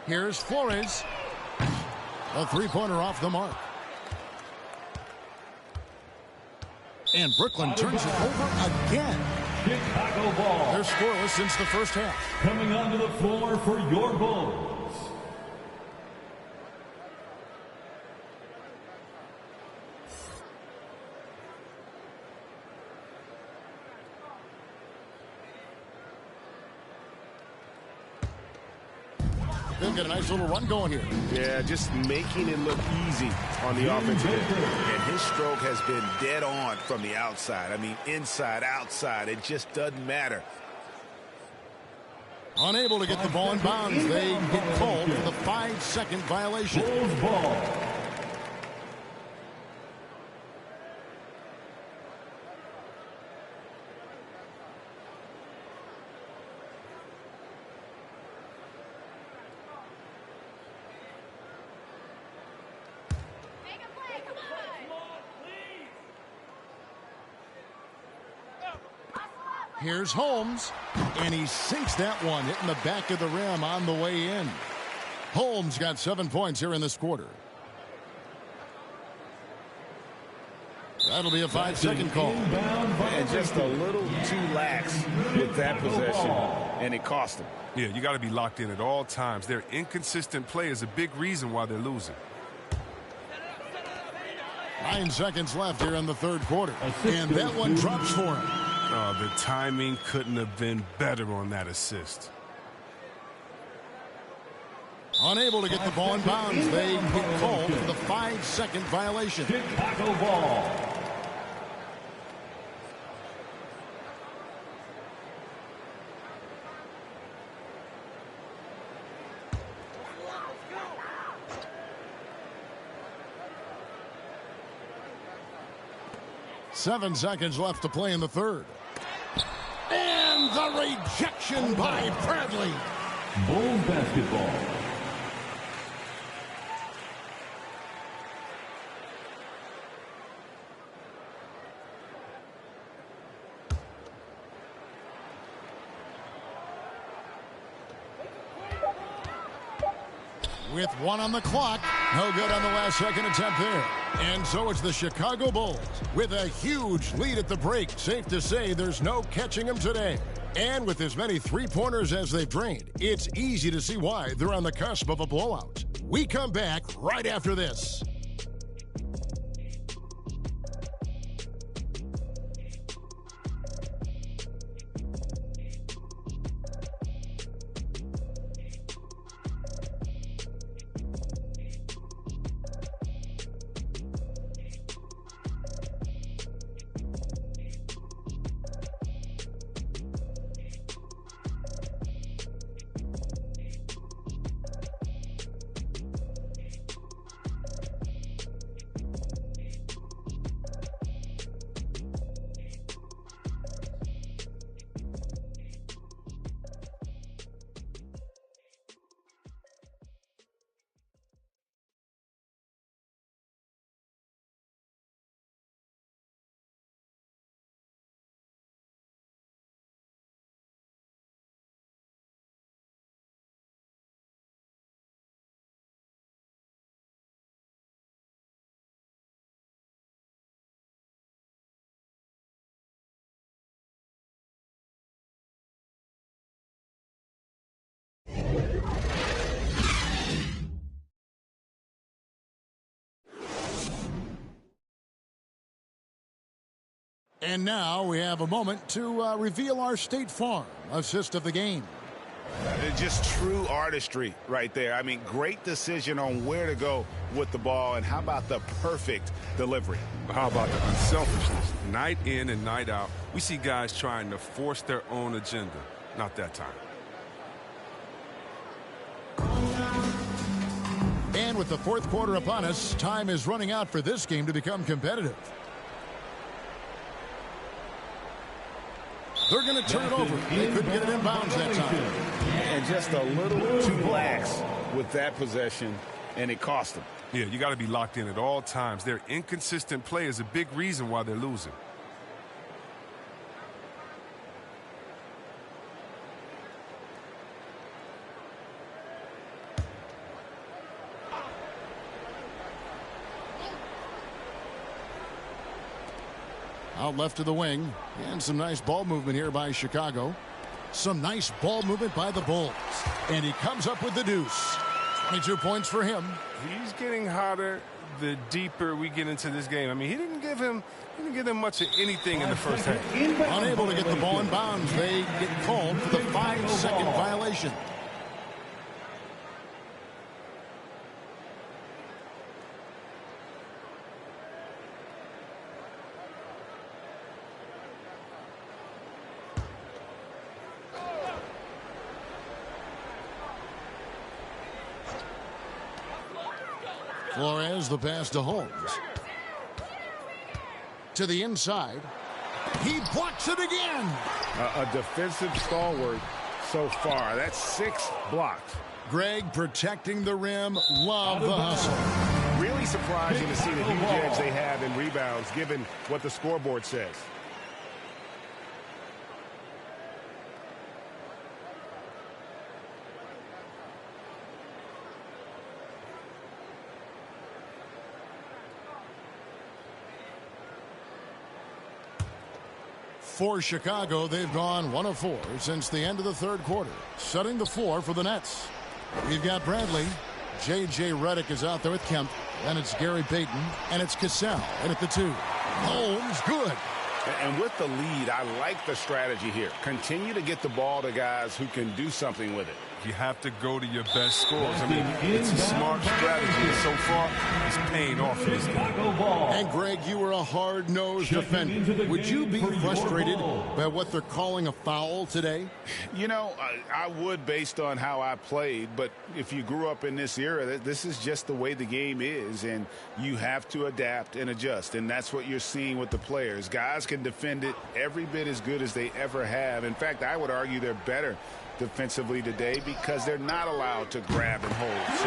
Here's Flores. A three-pointer off the mark. And Brooklyn turns it over again. Chicago ball. They're scoreless since the first half. Coming onto the floor for your Bulls, They'll get a nice little run going here. Yeah, just making it look easy on the offensive end. And his stroke has been dead on from the outside. I mean, inside, outside, it just doesn't matter. Unable to get the ball in bounds. They get called for the 5-second violation. Bulls ball. Here's Holmes, and he sinks that one, hitting the back of the rim on the way in. Holmes got 7 points here in this quarter. That'll be a 5-second call. And just a little too lax with that possession, and it cost him. Yeah, you got to be locked in at all times. Their inconsistent play is a big reason why they're losing. 9 seconds left here in the third quarter. And that one drops for him. Oh, the timing couldn't have been better on that assist. Unable to get the ball in bounds. They get called for the 5-second violation. Chicago ball. Seven seconds left to play in the third. And the rejection by Bradley. Bulls basketball. With one on the clock. No good on the last second attempt there. And so it's the Chicago Bulls with a huge lead at the break. Safe to say there's no catching them today. And with as many three-pointers as they've drained, it's easy to see why they're on the cusp of a blowout. We come back right after this. And now we have a moment to reveal our State Farm assist of the game. Just true artistry right there. I mean, great decision on where to go with the ball, and how about the perfect delivery? How about the unselfishness? Night in and night out, we see guys trying to force their own agenda. Not that time. And with the fourth quarter upon us, time is running out for this game to become competitive. They're going to turn it over. They couldn't get it in bounds that time. And just a little too lax with that possession, and it cost them. Yeah, you got to be locked in at all times. Their inconsistent play is a big reason why they're losing. Out left to the wing, and some nice ball movement here by Chicago. Some nice ball movement by the Bulls. And he comes up with the deuce. 22 points for him. He's getting hotter the deeper we get into this game. I mean, he didn't give him much of anything in the first half. Unable to get the ball in bounds. They get called for the 5-second violation. Flores, the pass to Holmes. To the inside. He blocks it again. A defensive stalwart so far. That's 6 blocks. Greg protecting the rim. Love the hustle. Really surprising to see the huge edge they have in rebounds, given what the scoreboard says. For Chicago, they've gone 1 of 4 since the end of the third quarter, setting the floor for the Nets. We've got Bradley. J.J. Redick is out there with Kemp. Then it's Gary Payton, and it's Cassell in at the 2. Holmes, good. And with the lead, I like the strategy here. Continue to get the ball to guys who can do something with it. You have to go to your best scores. I mean, it's a smart strategy, and so far, it's paying off for this game. And, Greg, you were a hard-nosed defender. Would you be frustrated by what they're calling a foul today? You know, I would based on how I played, but if you grew up in this era, this is just the way the game is, and you have to adapt and adjust, and that's what you're seeing with the players. Guys can defend it every bit as good as they ever have. In fact, I would argue they're better defensively today because they're not allowed to grab and hold. So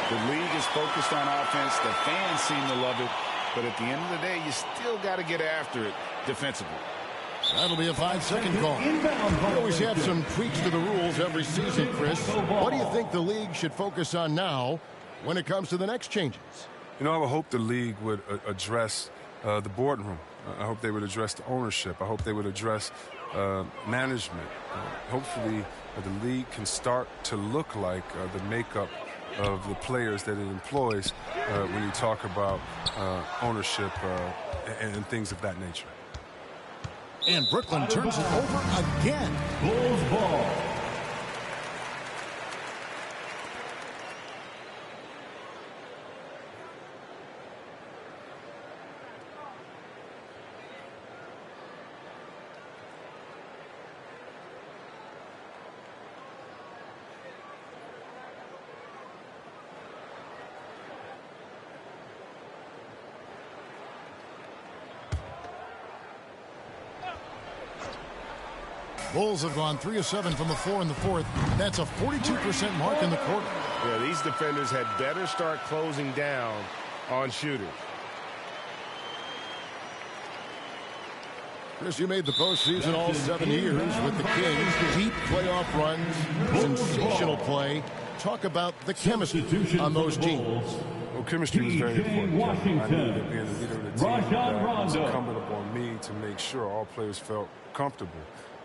the league is focused on offense. The fans seem to love it. But at the end of the day, you still got to get after it defensively. That'll be a 5-second call. We always have some tweaks to the rules every season, Chris. What do you think the league should focus on now when it comes to the next changes? You know, I would hope the league would address the boardroom. I hope they would address the ownership. I hope they would address management. Hopefully, the league can start to look like the makeup of the players that it employs when you talk about ownership and things of that nature. And Brooklyn turns it over again. Bulls ball. Bulls have gone 3 of 7 from the floor in the fourth. That's a 42% mark in the quarter. Yeah, these defenders had better start closing down on shooters. Chris, you made the postseason all 7 years with the Kings. Deep playoff runs, sensational play. Talk about the chemistry on those teams. Well, chemistry was very important. I knew that being the leader of the team, it was incumbent upon me to make sure all players felt comfortable.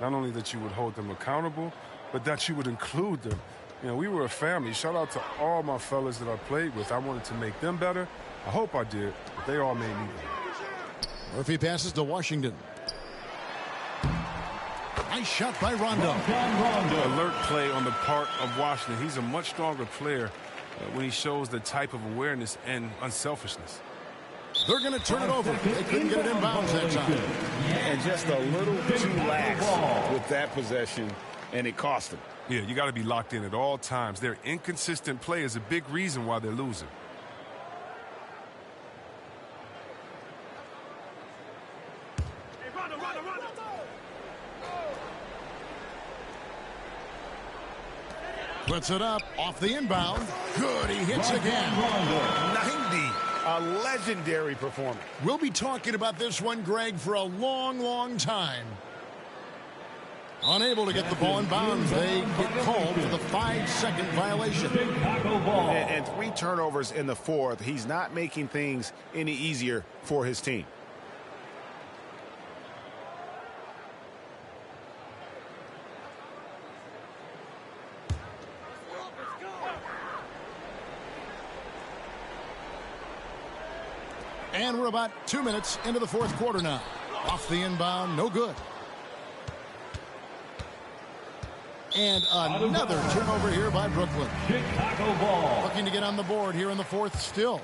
Not only that you would hold them accountable, but that you would include them. You know, we were a family. Shout out to all my fellas that I played with. I wanted to make them better. I hope I did, but they all made me better. Murphy passes to Washington. Nice shot by Rondo. Alert play on the part of Washington. He's a much stronger player when he shows the type of awareness and unselfishness. They're going to turn it over. They couldn't get it in bounds that time. And just a little too lax with that possession, and it cost them. Yeah, you got to be locked in at all times. Their inconsistent play is a big reason why they're losing. Puts it up off the inbound. Good, he hits again. 90. A legendary performance. We'll be talking about this one, Greg, for a long, long time. Unable to get the ball in bounds. They get called for the 5-second violation. And 3 turnovers in the fourth. He's not making things any easier for his team. And we're about 2 minutes into the fourth quarter now. Off the inbound, no good. And another turnover here by Brooklyn. Chicago ball. Looking to get on the board here in the fourth still.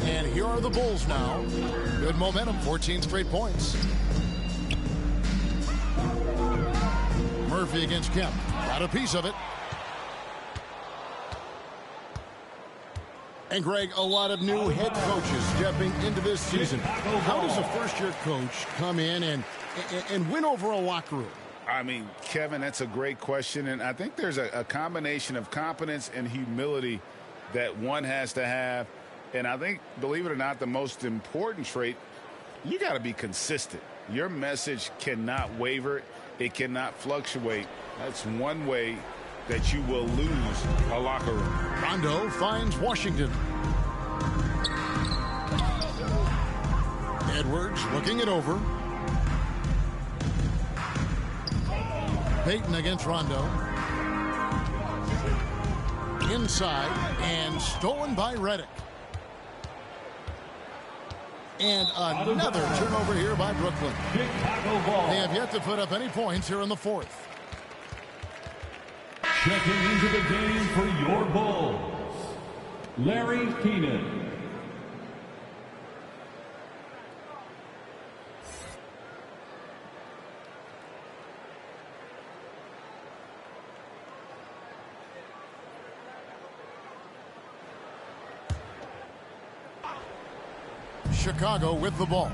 And here are the Bulls now. Good momentum, 14 straight points. Murphy against Kemp. Got a piece of it. And Greg, a lot of new head coaches stepping into this season. How does a first-year coach come in and win over a locker room? I mean, Kevin, that's a great question. And I think there's a combination of competence and humility that one has to have. And I think, believe it or not, the most important trait, you got to be consistent. Your message cannot waver. It cannot fluctuate. That's one way that you will lose a locker room. Rondo finds Washington. Edwards looking it over. Payton against Rondo. Inside and stolen by Redick. And another turnover here by Brooklyn. They have yet to put up any points here in the fourth. Checking into the game for your Bulls, Larry Keenan. Chicago with the ball.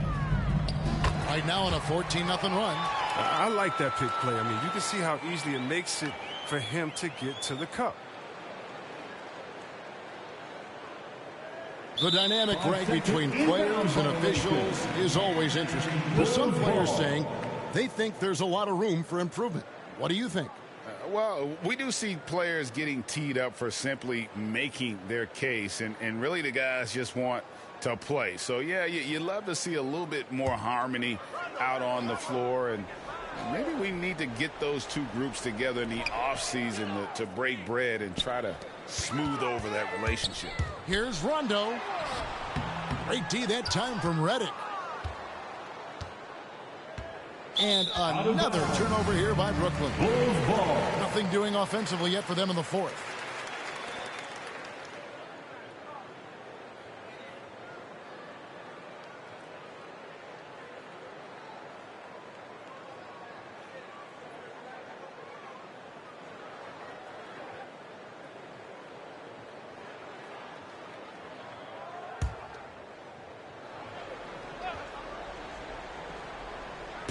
Right now on a 14-0 run. I like that pick play. I mean, you can see how easily it makes it for him to get to the cup. The dynamic right between players and officials is always interesting. With some players saying they think there's a lot of room for improvement. What do you think? Well, we do see players getting teed up for simply making their case, and really the guys just want to play. So, yeah, you love to see a little bit more harmony out on the floor, and maybe we need to get those two groups together in the offseason to break bread and try to smooth over that relationship. Here's Rondo. Great D that time from Redick. And another turnover here by Brooklyn. Nothing doing offensively yet for them in the fourth.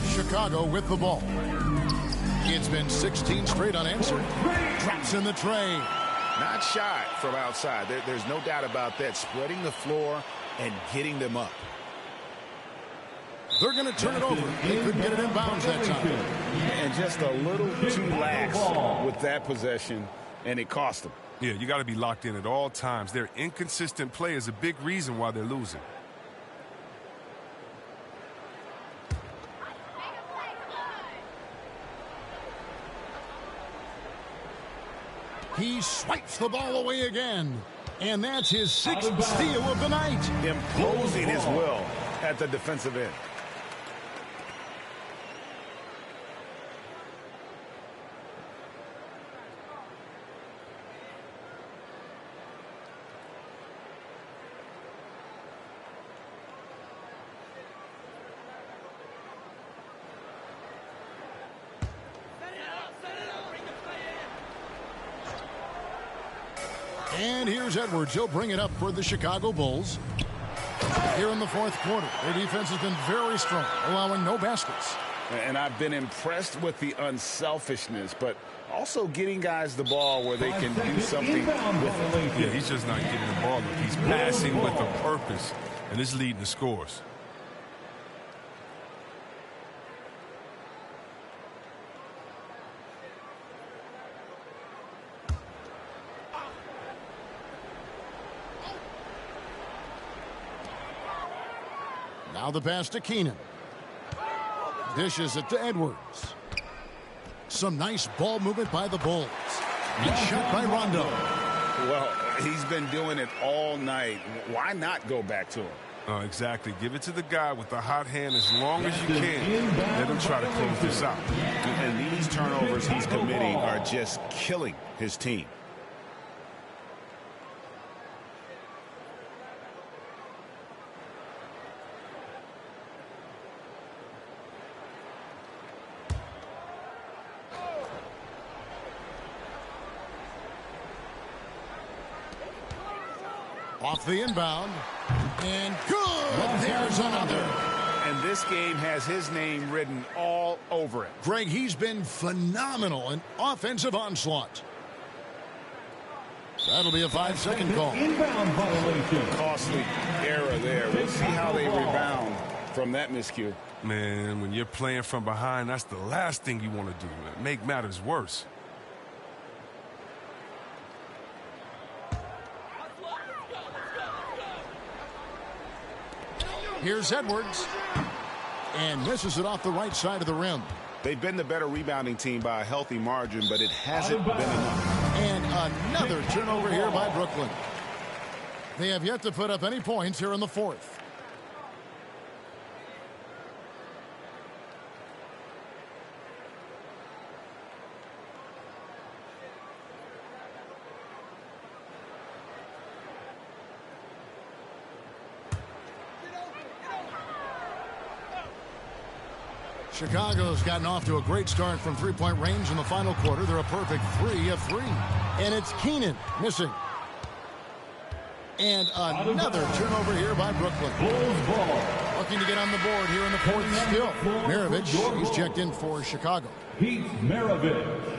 Chicago with the ball. It's been 16 straight unanswered. Drops in the tray. Not shy from outside. There's no doubt about that. Spreading the floor and getting them up. They're going to turn it over. They couldn't get it in bounds that time. And just a little too lax with that possession, and it cost them. Yeah, you got to be locked in at all times. Their inconsistent play is a big reason why they're losing. He swipes the ball away again. And that's his sixth steal of the night. Imposing his will at the defensive end. And here's Edwards. He'll bring it up for the Chicago Bulls. Here in the fourth quarter, their defense has been very strong, allowing no baskets. And I've been impressed with the unselfishness, but also getting guys the ball where they can do something with it. Yeah, he's just not getting the ball. He's passing with a purpose, and it's leading to scores. Now the pass to Keenan. Dishes it to Edwards. Some nice ball movement by the Bulls. Good shot by Rondo. Well, he's been doing it all night. Why not go back to him? Exactly. Give it to the guy with the hot hand as long as you can. Let him try to close this out. And these turnovers he's committing are just killing his team. Off the inbound. And good. There's another. and this game has his name written all over it. Greg, he's been phenomenal in offensive onslaught. That'll be a 5-second call. Inbound violation. Costly error there. We'll see how they rebound from that miscue. Man, when you're playing from behind, that's the last thing you want to do, man. Make matters worse. Here's Edwards. And misses it off the right side of the rim. They've been the better rebounding team by a healthy margin, but it hasn't been enough. And another turnover here by Brooklyn. They have yet to put up any points here in the fourth. Chicago's gotten off to a great start from three-point range in the final quarter. They're a perfect 3 of 3. And it's Keenan missing. And another turnover here by Brooklyn. Looking to get on the board here in the fourth still. Maravich, he's checked in for Chicago. Pete Maravich.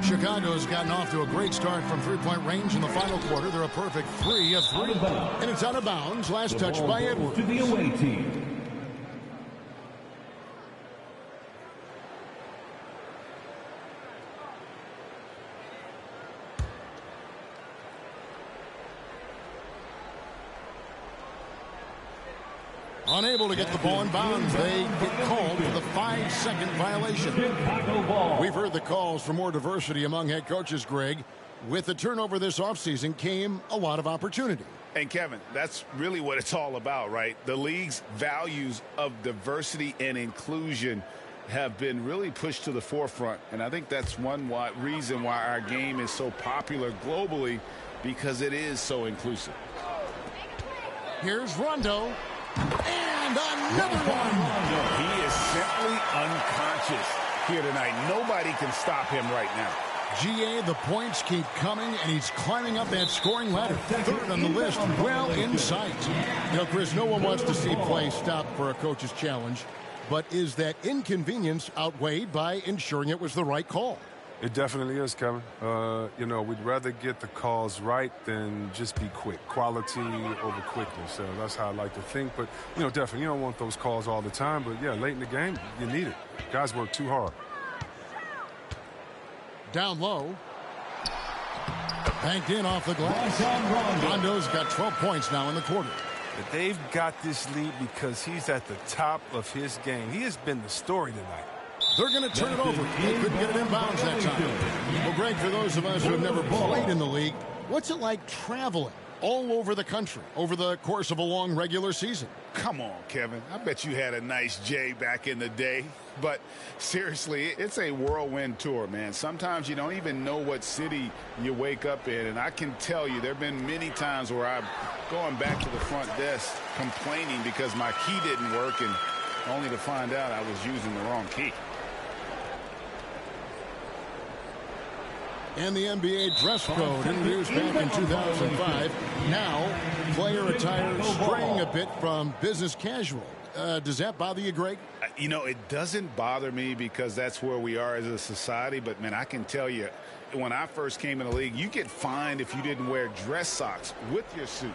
Chicago's gotten off to a great start from three-point range in the final quarter. They're a perfect 3 of 3. And it's out of bounds. Last touch by Edwards. To the away team. Unable to get the ball in bounds. They get called for the 5-second violation. We've heard the calls for more diversity among head coaches, Greg. With the turnover this offseason came a lot of opportunity. And Kevin, that's really what it's all about, right? The league's values of diversity and inclusion have been really pushed to the forefront. And I think that's one reason why our game is so popular globally, because it is so inclusive. Here's Rondo. And another one. He is simply unconscious here tonight. Nobody can stop him right now. GA, the points keep coming, and he's climbing up that scoring ladder. Third on the list, well in sight. You know, Chris, no one wants to see play stop for a coach's challenge, but is that inconvenience outweighed by ensuring it was the right call? It definitely is, Kevin. You know, we'd rather get the calls right than just be quick. Quality over quickness. So that's how I like to think. But, you know, definitely, you don't want those calls all the time. But, yeah, late in the game, you need it. Guys work too hard. Down low. Banked in off the glass. Rondo's got 12 points now in the quarter. But they've got this lead because he's at the top of his game. He has been the story tonight. They're going to turn it over. They couldn't get it in bounds that time. Well, Greg, for those of us who have never played in the league, what's it like traveling all over the country over the course of a long regular season? Come on, Kevin. I bet you had a nice J back in the day. But seriously, it's a whirlwind tour, man. Sometimes you don't even know what city you wake up in. And I can tell you there have been many times where I'm going back to the front desk complaining because my key didn't work, and only to find out I was using the wrong key. And the NBA dress code introduced back in 2005. Now, player attire straying a bit from business casual. Does that bother you, Greg? You know, it doesn't bother me because that's where we are as a society. But, man, I can tell you, when I first came in the league, you get fined if you didn't wear dress socks with your suit.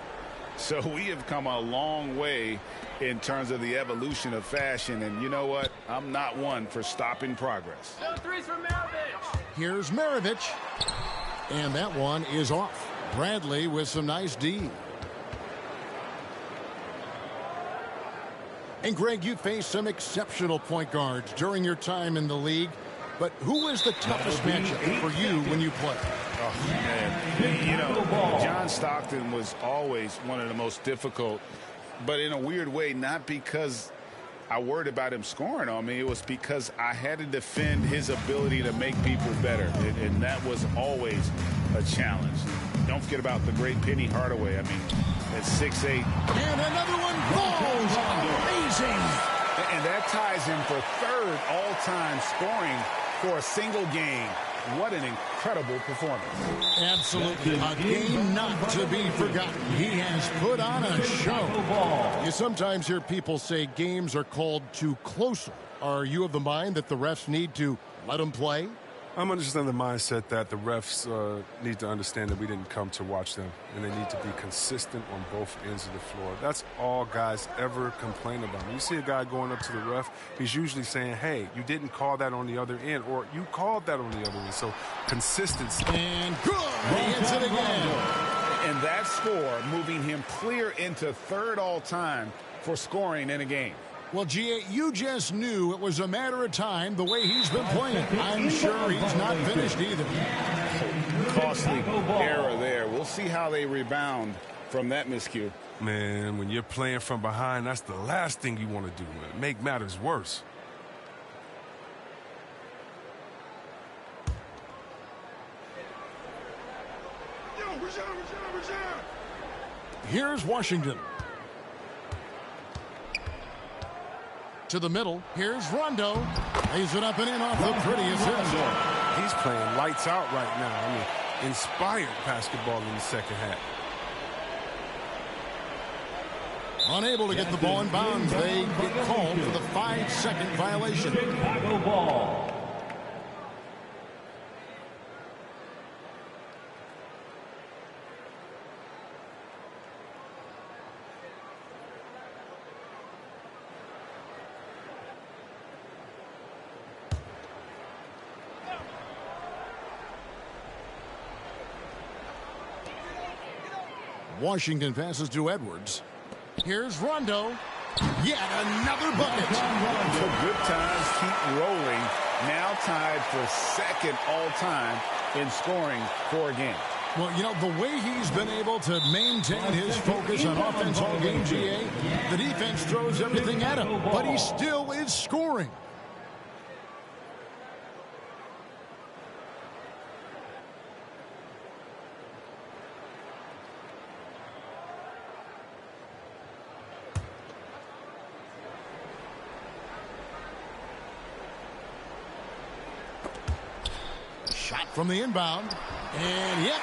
So we have come a long way in terms of the evolution of fashion. And you know what? I'm not one for stopping progress. No threes from Maravich. Here's Maravich. And that one is off. Bradley with some nice D. And Greg, you faced some exceptional point guards during your time in the league. But who was the toughest matchup for you when you played? Oh, man. You know, John Stockton was always one of the most difficult, but in a weird way, not because I worried about him scoring on me. It was because I had to defend his ability to make people better, and that was always a challenge. Don't forget about the great Penny Hardaway. I mean, at 6'8". And another one falls. Amazing. And that ties him for third all-time scoring for a single game. What an incredible performance. Absolutely. A game not to be forgotten. He has put on a show. You sometimes hear people say games are called too closely. Are you of the mind that the refs need to let them play? I'm understanding the mindset that the refs need to understand that we didn't come to watch them, and they need to be consistent on both ends of the floor. That's all guys ever complain about. When you see a guy going up to the ref, he's usually saying, hey, you didn't call that on the other end, or you called that on the other end. So consistency. And good. He hits it again. And that score moving him clear into third all-time for scoring in a game. Well, G.A., you just knew it was a matter of time the way he's been playing. I'm sure he's not finished either. Costly error there. We'll see how they rebound from that miscue. Man, when you're playing from behind, that's the last thing you want to do, man. Make matters worse. Here's Washington. To the middle. Here's Rondo. Lays it up and in off the prettiest hit. He's playing lights out right now. I mean, inspired basketball in the second half. Unable to get the ball in bounds. They get called for the 5-second violation. Chicago ball. Washington passes to Edwards. Here's Rondo. Yet another bucket. The good times keep rolling. Now tied for second all-time in scoring for a game. Well, you know, the way he's been able to maintain his focus on offense all game, G.A., the defense throws everything at him, but he still is scoring. Shot from the inbound. And, yep,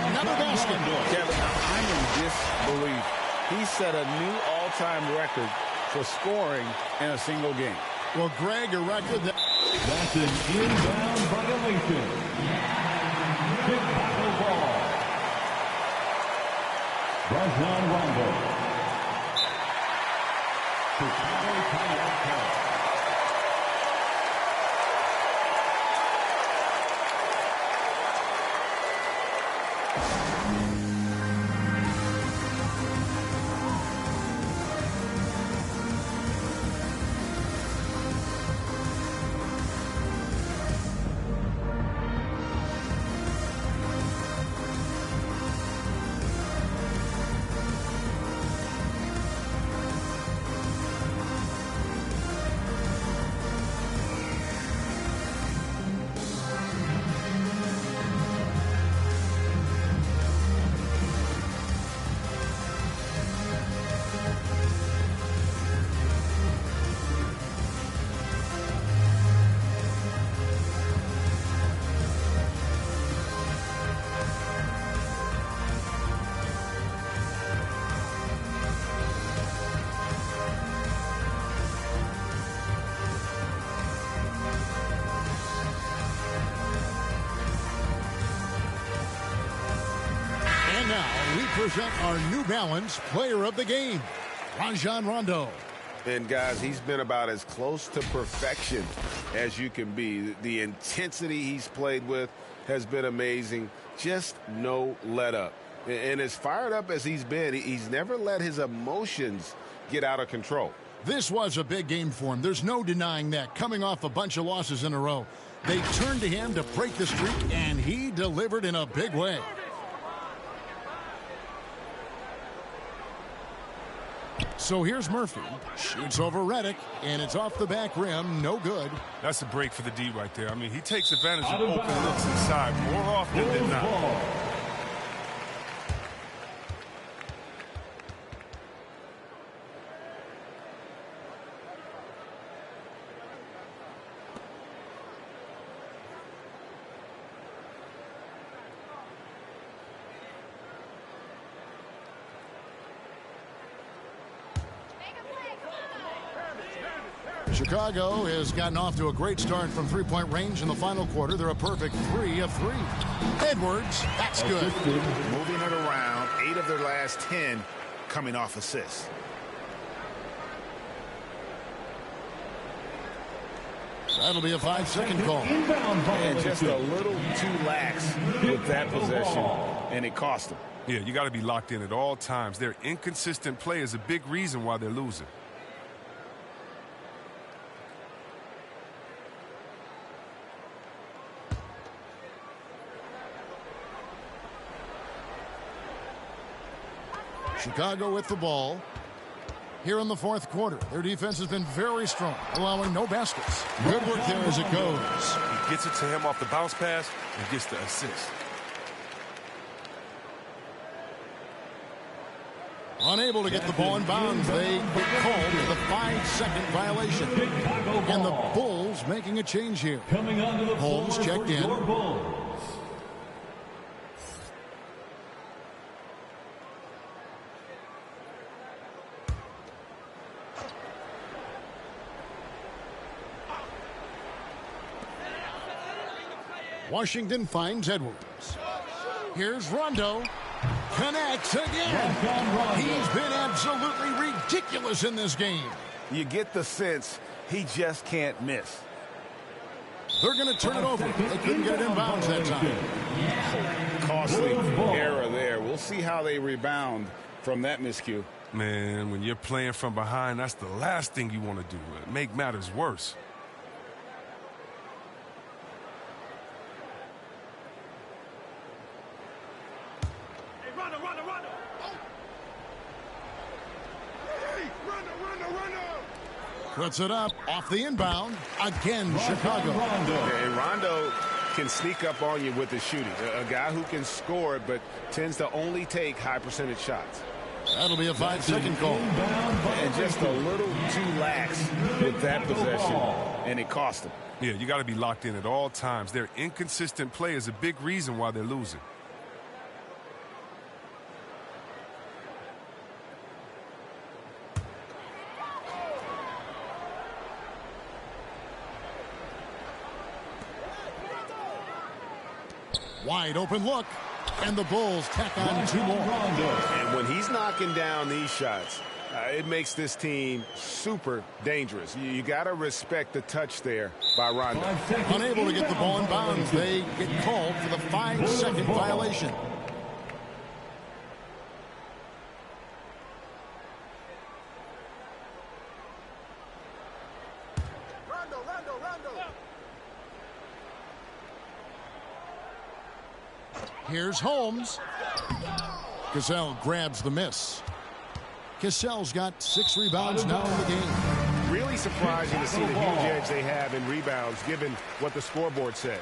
another basket. Kevin, I'm in disbelief. He set a new all-time record for scoring in a single game. Well, Greg, a record that... That's an inbound violation. Chicago ball. Rajon Rondo. Chicago timeout call. Present our New Balance Player of the Game, Rajon Rondo. And, guys, he's been about as close to perfection as you can be. The intensity he's played with has been amazing. Just no let up. And as fired up as he's been, he's never let his emotions get out of control. This was a big game for him. There's no denying that. Coming off a bunch of losses in a row, they turned to him to break the streak, and he delivered in a big way. So here's Murphy. Shoots over Redick, and it's off the back rim. No good. That's a break for the D right there. I mean, he takes advantage of open looks inside more often than not. Chicago has gotten off to a great start from three-point range in the final quarter. They're a perfect 3 of 3. Edwards, that's good. Moving it around, 8 of their last 10 coming off assists. That'll be a 5-second call. And just a little too lax with that possession, and it cost them. Yeah, you got to be locked in at all times. Their inconsistent play is a big reason why they're losing. Chicago with the ball. Here in the fourth quarter, their defense has been very strong, allowing no baskets. Good work there as it goes. He gets it to him off the bounce pass and gets the assist. Unable to get the ball in bounds. They get called for the 5-second violation. And the Bulls making a change here. Holmes checked in. Washington finds Edwards. Here's Rondo. Connects again. He's been absolutely ridiculous in this game. You get the sense he just can't miss. They're going to turn it over. They couldn't get it in bounds that time. Costly error there. We'll see how they rebound from that miscue. Man, when you're playing from behind, that's the last thing you want to do. Make matters worse. Puts it up off the inbound. Again, Chicago. And Rondo can sneak up on you with the shooting. A guy who can score but tends to only take high percentage shots. That'll be a 5-second call. And just a little too lax with that possession, and it cost them. Yeah, you got to be locked in at all times. Their inconsistent play is a big reason why they're losing. Wide open look, and the Bulls tack on 2 more. And when he's knocking down these shots, it makes this team super dangerous. You got to respect the touch there by Rondo. Unable to get the ball in bounds, they get called for the 5-second violation. Here's Holmes. Cassell grabs the miss. Cassell's got 6 rebounds now in the game. Really surprising to see the huge edge they have in rebounds given what the scoreboard says.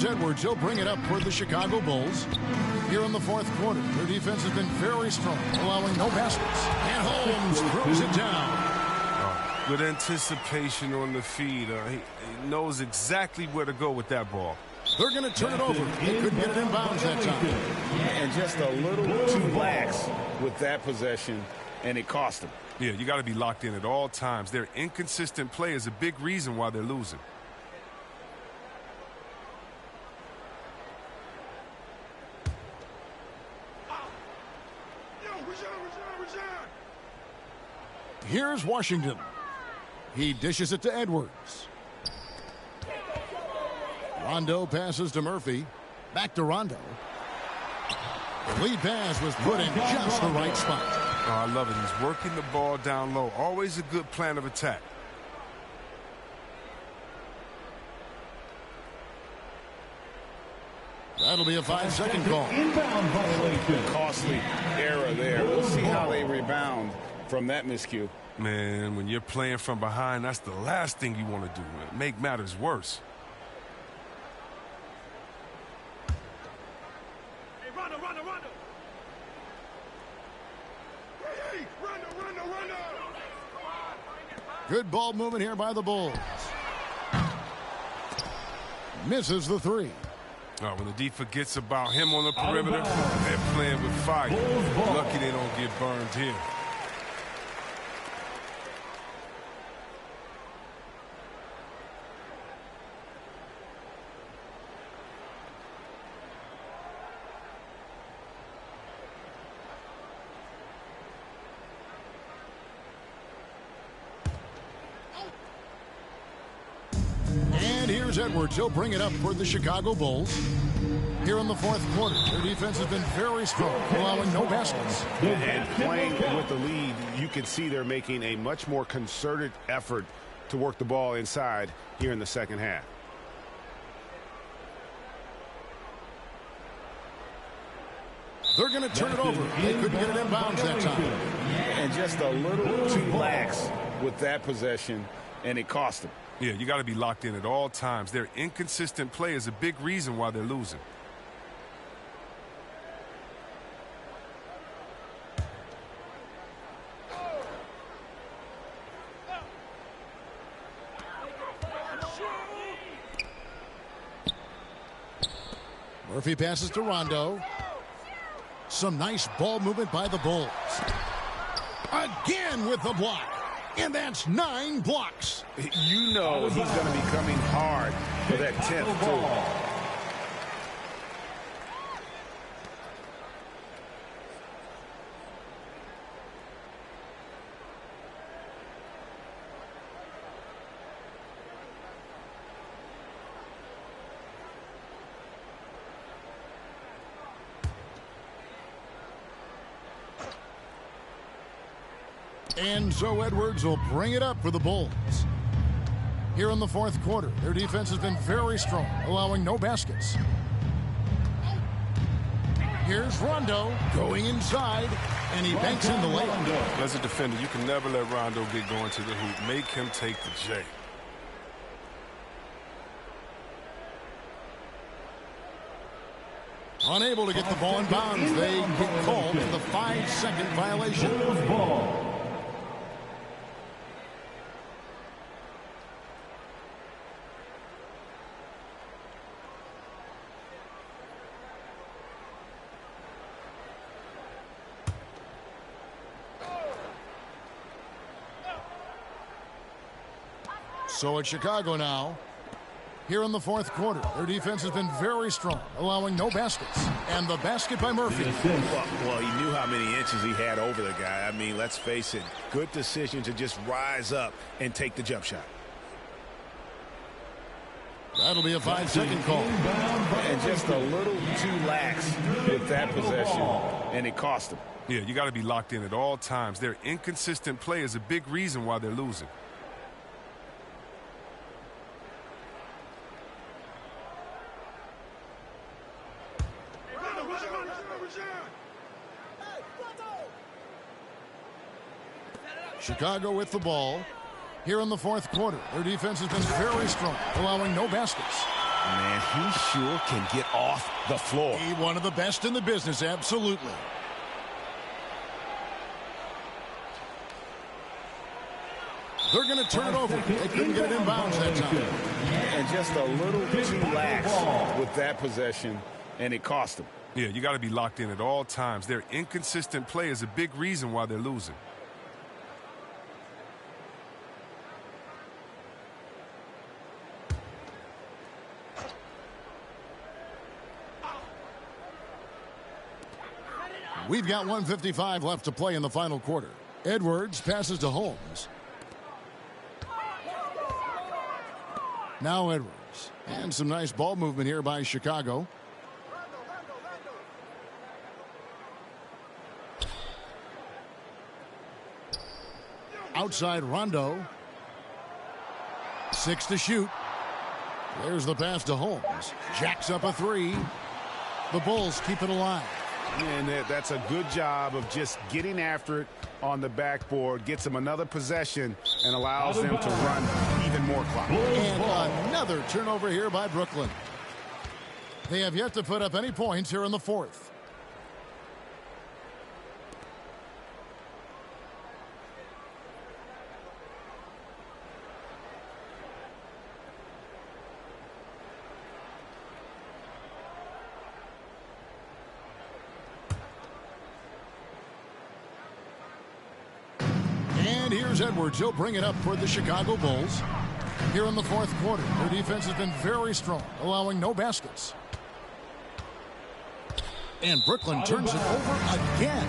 Edwards, he'll bring it up for the Chicago Bulls. Here in the fourth quarter, their defense has been very strong, allowing no baskets. And Holmes throws it down. Good anticipation on the feed. He knows exactly where to go with that ball. They're going to turn it over. They couldn't get it in bounds that time. And just a little too lax with that possession, and it cost them. Yeah, you got to be locked in at all times. Their inconsistent play is a big reason why they're losing. Here's Washington. He dishes it to Edwards. Rondo passes to Murphy. Back to Rondo. The lead pass was put in just the right spot. Oh, I love it. He's working the ball down low. Always a good plan of attack. That'll be a 5-second call. Inbound violation. Costly error there. We'll see how they rebound from that miscue. Man, when you're playing from behind, that's the last thing you want to do. Make matters worse. Good ball movement here by the Bulls. Misses the three. When the D forgets about him on the perimeter, they're playing with fire. Lucky they don't get burned here. Edwards, he'll bring it up for the Chicago Bulls. Here in the fourth quarter, their defense has been very strong, allowing no baskets. And playing with the lead, you can see they're making a much more concerted effort to work the ball inside here in the second half. They're going to turn it over. They couldn't get it in bounds that time. And just a little too lax with that possession, and it cost them. Yeah, you got to be locked in at all times. Their inconsistent play is a big reason why they're losing. Murphy passes to Rondo. Some nice ball movement by the Bulls. Again with the block. And that's 9 blocks. You know he's going to be coming hard for that 10th too. And so Edwards will bring it up for the Bulls. Here in the fourth quarter, their defense has been very strong, allowing no baskets. Here's Rondo going inside, and he banks in the layup. As a defender, you can never let Rondo get going to the hoop. Make him take the J. Unable to get the ball in bounds. They get called for the 5-second violation. So it's Chicago now. Here in the fourth quarter, their defense has been very strong, allowing no baskets. And the basket by Murphy. Well, he knew how many inches he had over the guy. I mean, let's face it, good decision to just rise up and take the jump shot. That'll be a 5-second call. And just a little too lax with that possession, and it cost him. Yeah, you got to be locked in at all times. Their inconsistent play is a big reason why they're losing. Chicago with the ball. Here in the fourth quarter, their defense has been very strong, allowing no baskets. Man, he sure can get off the floor. He one of the best in the business, absolutely. They're going to turn it over. They couldn't get it in bounds that time. And just a little too lax with that possession, and it cost them. Yeah, you got to be locked in at all times. Their inconsistent play is a big reason why they're losing. We've got 1:55 left to play in the final quarter. Edwards passes to Holmes. Now Edwards. And some nice ball movement here by Chicago. Outside Rondo. 6 to shoot. There's the pass to Holmes. Jacks up a 3. The Bulls keep it alive. And that's a good job of just getting after it on the backboard, gets them another possession, and allows them to run even more clock. And another turnover here by Brooklyn. They have yet to put up any points here in the fourth. And here's Edwards. He'll bring it up for the Chicago Bulls. Here in the fourth quarter, their defense has been very strong, allowing no baskets. And Brooklyn turns it over again.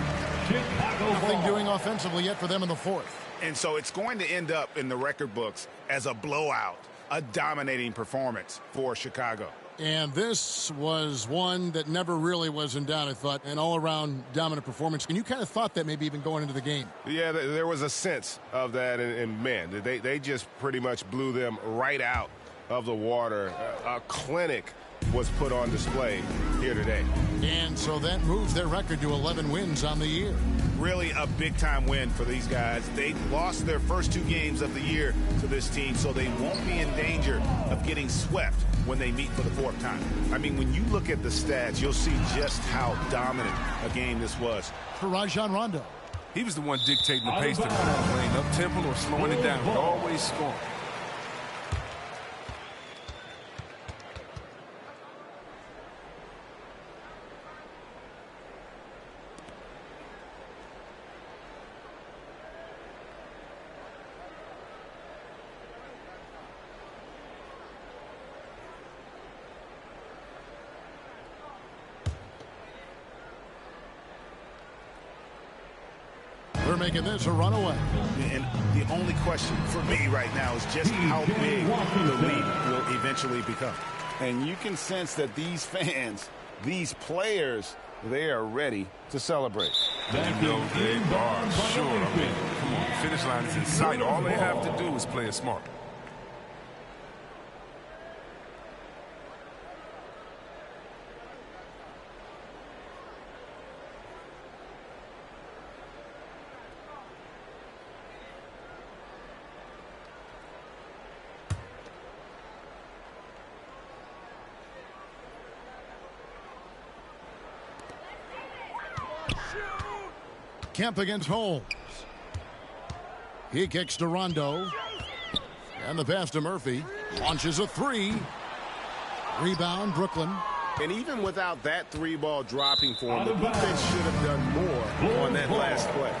Nothing doing offensively yet for them in the fourth. And so it's going to end up in the record books as a blowout, a dominating performance for Chicago. And this was one that never really was in doubt, I thought, an all-around dominant performance. And you kind of thought that maybe even going into the game. Yeah, there was a sense of that, and man, they just pretty much blew them right out of the water. A clinic was put on display here today. And so that moves their record to 11 wins on the year. Really a big-time win for these guys. They lost their first 2 games of the year to this team, so they won't be in danger of getting swept when they meet for the 4th time. I mean, when you look at the stats, you'll see just how dominant a game this was. For Rajon Rondo. He was the one dictating the pace to the game, playing up-tempo or slowing it down, but always scoring. They're making this a runaway. And the only question for me right now is just how big the lead will eventually become. And you can sense that these fans, these players, they are ready to celebrate. You know they are, sure. I mean, come on, the finish line is in sight. All they have to do is play it smart. Kemp against Holmes. He kicks to Rondo. And the pass to Murphy. Launches a 3. Rebound, Brooklyn. And even without that 3-ball dropping for him, the defense should have done more on that last play.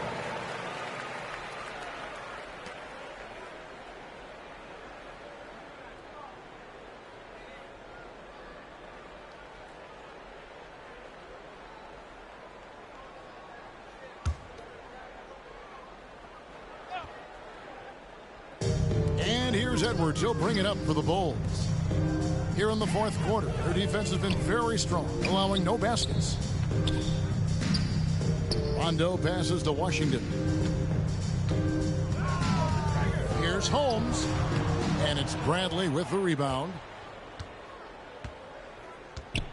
Edwards, he'll bring it up for the Bulls. Here in the fourth quarter, their defense has been very strong, allowing no baskets. Rondo passes to Washington. Here's Holmes, and it's Bradley with the rebound.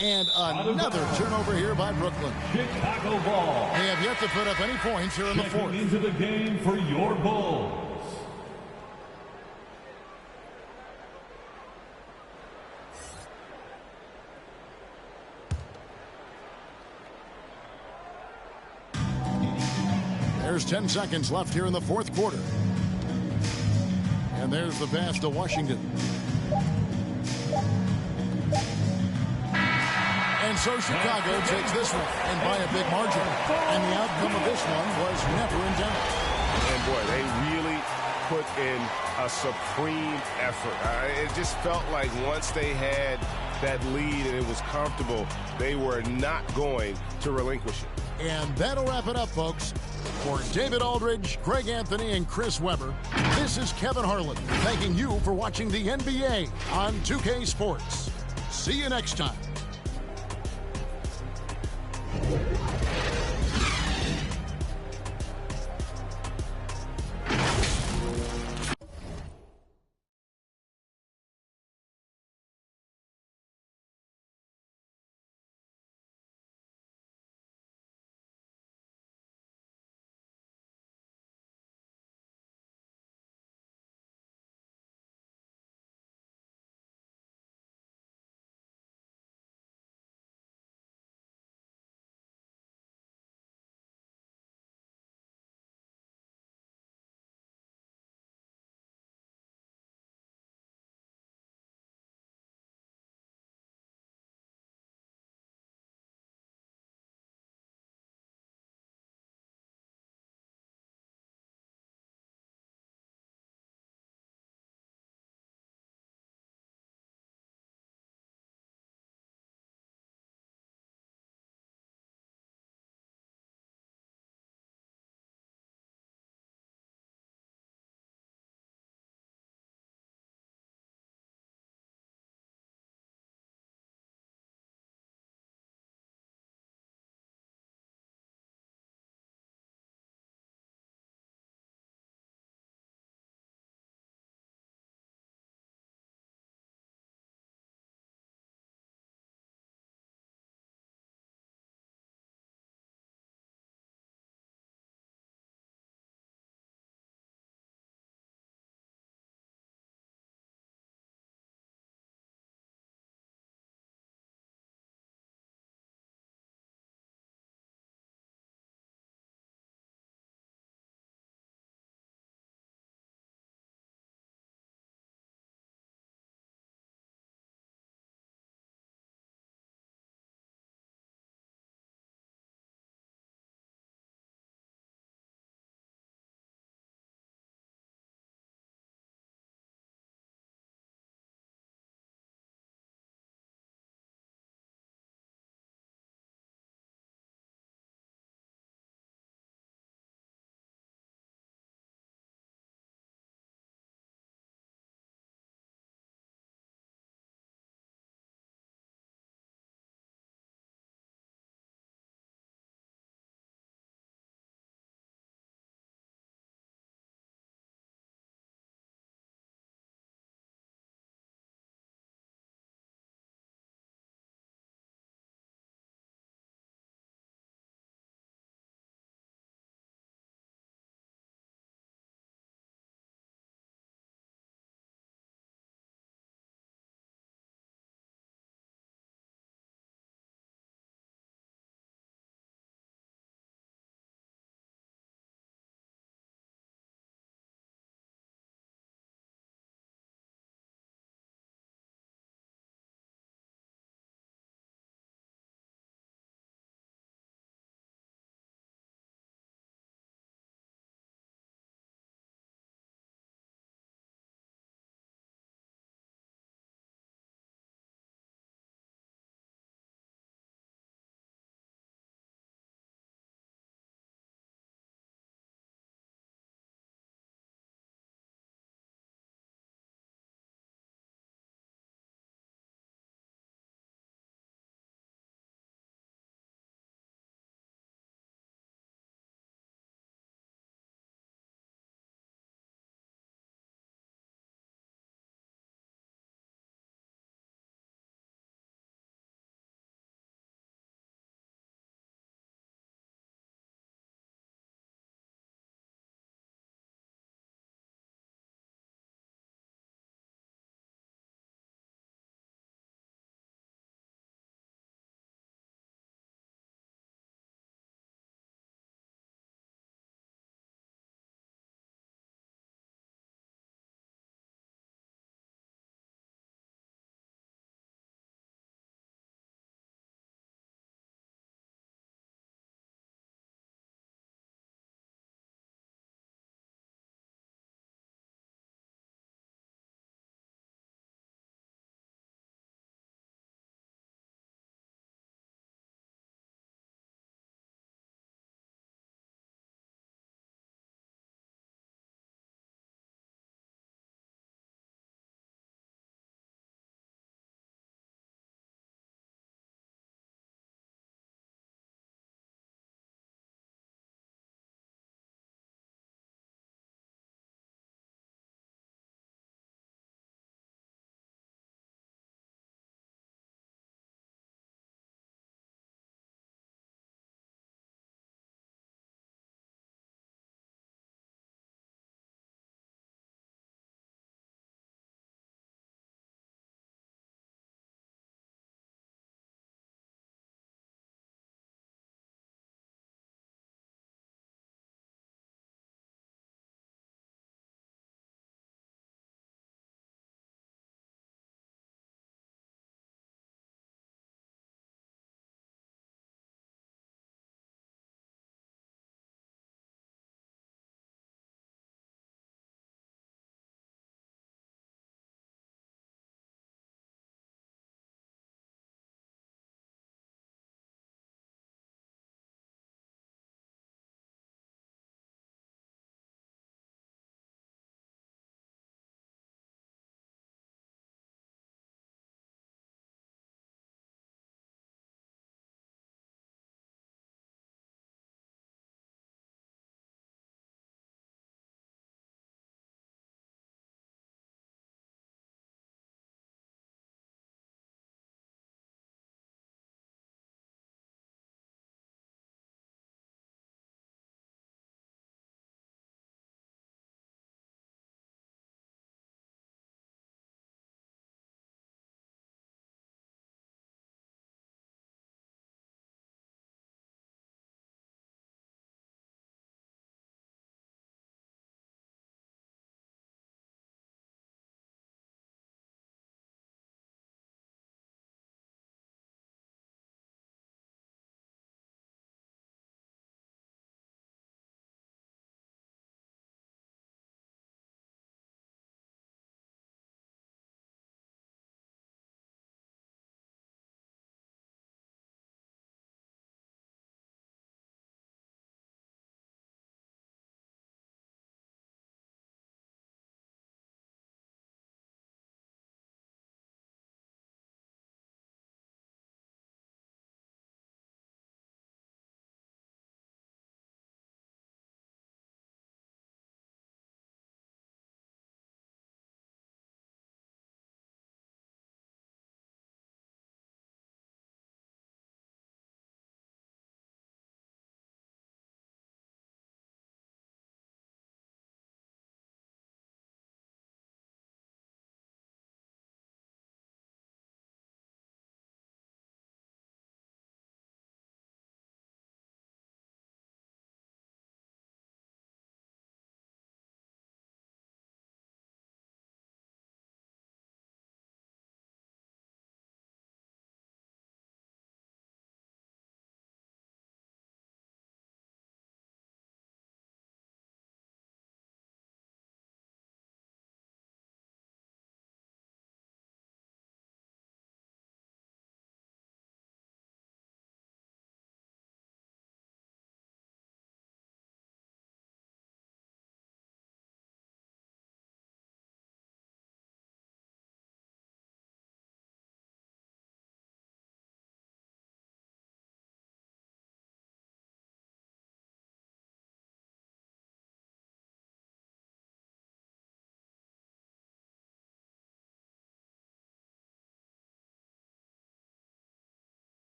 And another turnover here by Brooklyn. Chicago ball. They have yet to put up any points here in the fourth. Into the game for your Bulls. There's 10 seconds left here in the fourth quarter. And there's the pass to Washington. And so Chicago takes this one, and by a big margin. And the outcome of this one was never in doubt. And boy, they really put in a supreme effort. It just felt like once they had that lead and it was comfortable, they were not going to relinquish it. And that'll wrap it up, folks. For David Aldridge, Greg Anthony, and Chris Webber, this is Kevin Harlan thanking you for watching the NBA on 2K Sports. See you next time.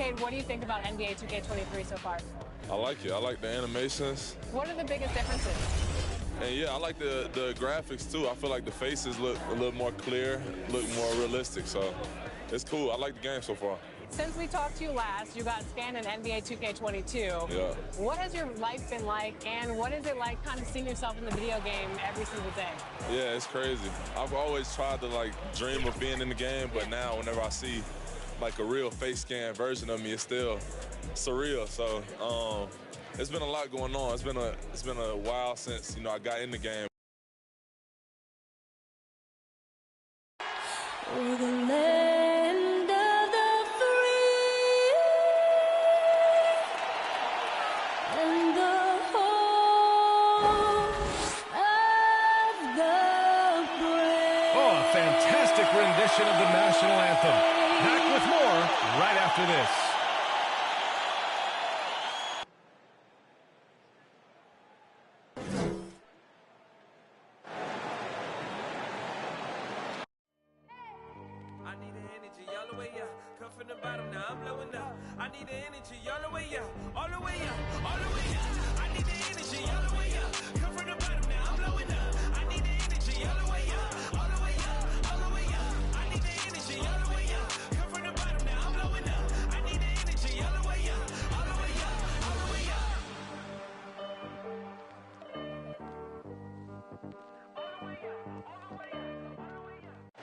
Cade, what do you think about NBA 2K23 so far? I like it. I like the animations. What are the biggest differences? And yeah, I like the graphics too. I feel like the faces look a little more clear, look more realistic. So it's cool. I like the game so far. Since we talked to you last, you got scanned in NBA 2K22. Yeah. What has your life been like, and what is it like kind of seeing yourself in the video game every single day? Yeah, it's crazy. I've always tried to like dream of being in the game, but now whenever I see like a real face scan version of me, it's still surreal. So it's been a lot going on. It's been a while since, you know, I got in the game. Oh, the land of the free and the home of the brave. Oh, a fantastic rendition of the national anthem. Back with more right after this.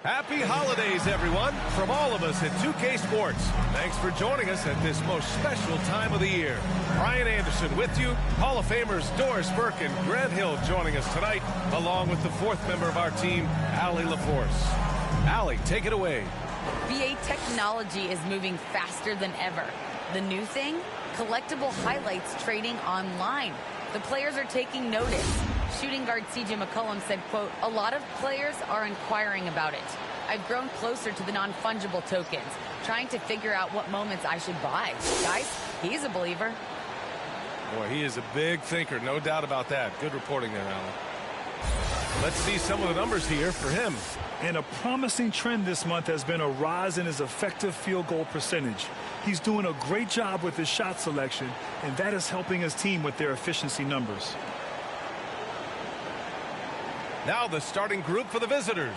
Happy holidays, everyone, from all of us at 2K Sports. Thanks for joining us at this most special time of the year. Brian Anderson with you, Hall of Famers Doris Burke and Grant Hill joining us tonight, along with the fourth member of our team, Allie LaForce. Allie, take it away. VA technology is moving faster than ever. The new thing? Collectible highlights trading online. The players are taking notice. Shooting guard CJ McCollum said, quote, "A lot of players are inquiring about it. I've grown closer to the non-fungible tokens, trying to figure out what moments I should buy." Guys, he's a believer. Boy, he is a big thinker, no doubt about that. Good reporting there, Alan. Let's see some of the numbers here for him. And a promising trend this month has been a rise in his effective field goal percentage. He's doing a great job with his shot selection, and that is helping his team with their efficiency numbers. Now the starting group for the visitors.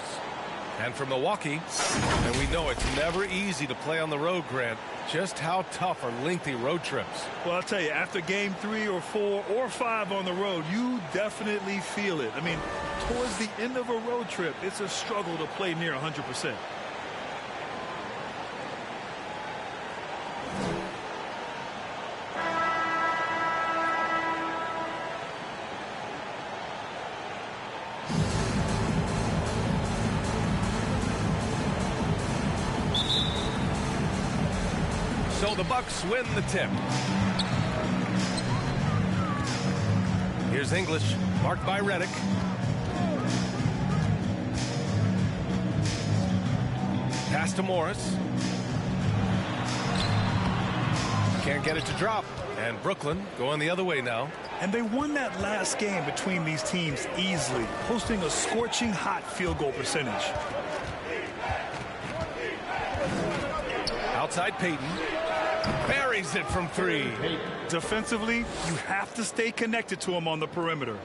And from Milwaukee, and we know it's never easy to play on the road, Grant. Just how tough are lengthy road trips? Well, I'll tell you, after game 3 or 4 or 5 on the road, you definitely feel it. I mean, towards the end of a road trip, it's a struggle to play near 100%. So the Bucks win the tip. Here's English, marked by Redick. Pass to Morris. Can't get it to drop. And Brooklyn going the other way now. And they won that last game between these teams easily, posting a scorching hot field goal percentage. Outside Payton. Buries it from 3. Defensively, you have to stay connected to him on the perimeter.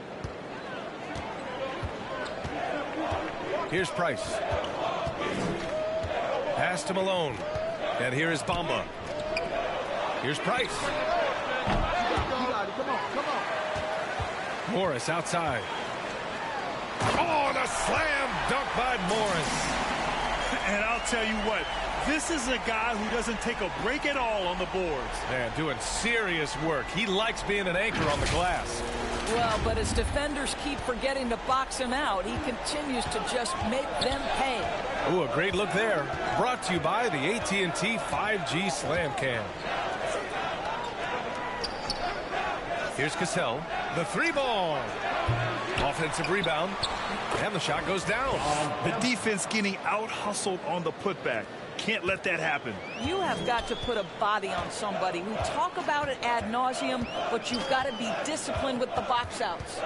Here's Price. Pass to Malone. And here is Bamba. Here's Price. Come on. Morris outside. Oh, the slam dunk by Morris. And I'll tell you what, this is a guy who doesn't take a break at all on the boards. Man, doing serious work. He likes being an anchor on the glass. Well, but as defenders keep forgetting to box him out, he continues to just make them pay. Ooh, a great look there. Brought to you by the AT&T 5G Slam Cam. Here's Cassell. The 3-ball. Offensive rebound. And the shot goes down. The defense getting out-hustled on the putback. Can't let that happen. You have got to put a body on somebody. We talk about it ad nauseum, but you've got to be disciplined with the box outs.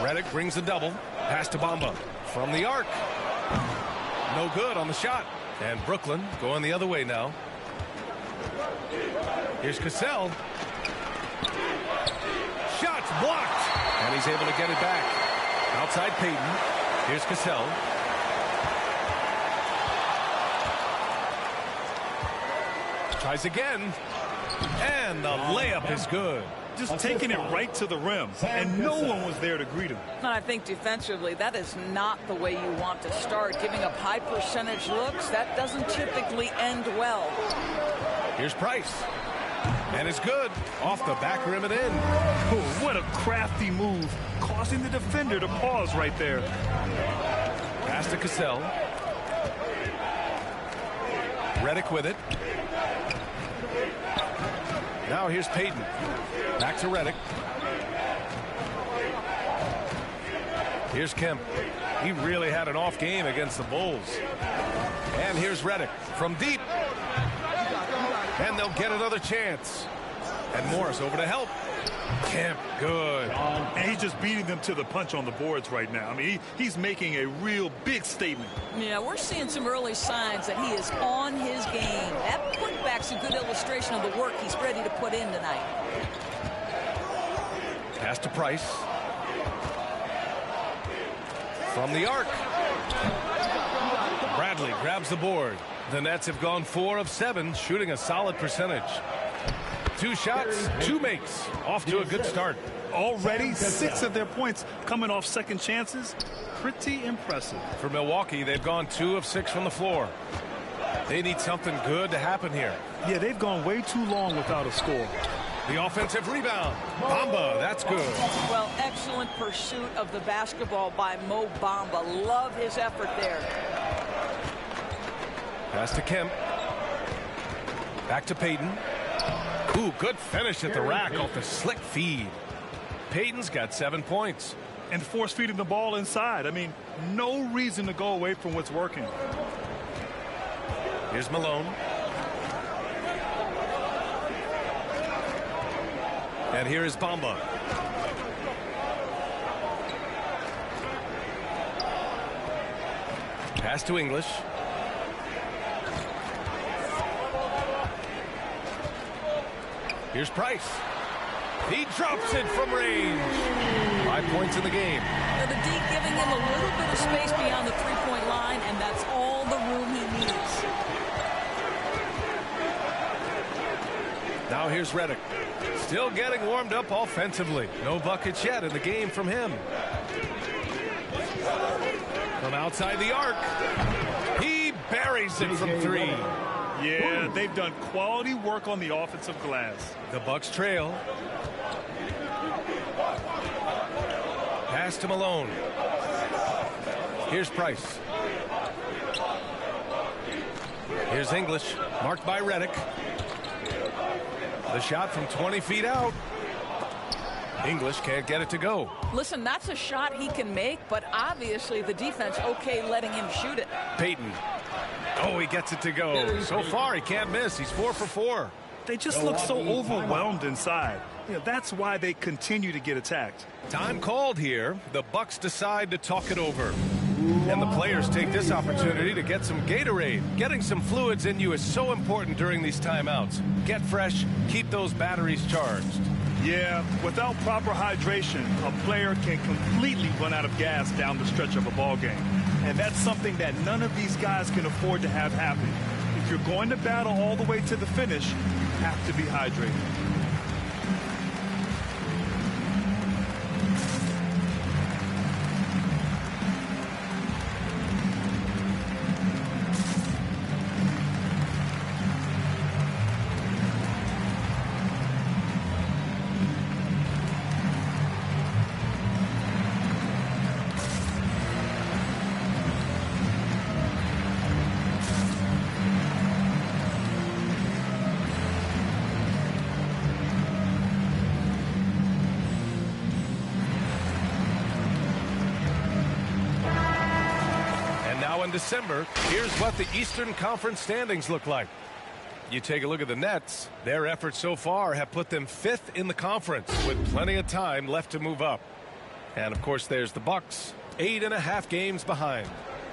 Redick brings a double. Pass to Bamba. From the arc. No good on the shot. And Brooklyn going the other way now. Here's Cassell. Shots blocked. And he's able to get it back. Outside Payton. Here's Cassell. Tries again. And the layup is good. Just taking it right to the rim, and no one was there to greet him. I think defensively, that is not the way you want to start. Giving up high percentage looks, that doesn't typically end well. Here's Price. And it's good. Off the back rim and in. Oh, what a crafty move, causing the defender to pause right there. Pass to Cassell. Redick with it. Now here's Payton. Back to Redick. Here's Kemp. He really had an off game against the Bulls. And here's Redick from deep. And they'll get another chance. And Morris over to help. Kemp, good. And he's just beating them to the punch on the boards right now. I mean, he's making a real big statement. Yeah, we're seeing some early signs that he is on his game. That putback's a good illustration of the work he's ready to put in tonight. Pass to Price. From the arc. Bradley grabs the board. The Nets have gone 4 of 7, shooting a solid percentage. 2 shots, 2 makes. Off to a good start. Already 6 of their points coming off second chances. Pretty impressive. For Milwaukee, they've gone 2 of 6 from the floor. They need something good to happen here. Yeah, they've gone way too long without a score. The offensive rebound. Bamba, that's good. Well, excellent pursuit of the basketball by Mo Bamba. Love his effort there. Pass to Kemp. Back to Payton. Ooh, good finish at the rack off the slick feed. Payton's got 7 points. And force feeding the ball inside. I mean, no reason to go away from what's working. Here's Malone. And here is Bamba. Pass to English. Here's Price. He drops it from range. 5 points in the game. The D giving him a little bit of space beyond the three-point line, and that's all the room he needs. Now here's Redick. Still getting warmed up offensively. No buckets yet in the game from him. From outside the arc. He buries it from 3. Yeah, they've done quality work on the offensive glass. The Bucks trail. Pass to Malone. Here's Price. Here's English, marked by Redick. The shot from 20 feet out. English can't get it to go. Listen, that's a shot he can make, but obviously the defense okay letting him shoot it. Payton. Oh, he gets it to go. So far, he can't miss. He's 4 for 4. They just look so overwhelmed inside. You know, that's why they continue to get attacked. Time called here. The Bucks decide to talk it over. And the players take this opportunity to get some Gatorade. Getting some fluids in you is so important during these timeouts. Get fresh, keep those batteries charged. Yeah, without proper hydration, a player can completely run out of gas down the stretch of a ball game. And that's something that none of these guys can afford to have happen. If you're going to battle all the way to the finish, you have to be hydrated. In December, here's what the Eastern Conference standings look like. You take a look at the Nets. Their efforts so far have put them 5th in the conference with plenty of time left to move up. And of course, there's the Bucks, 8.5 games behind.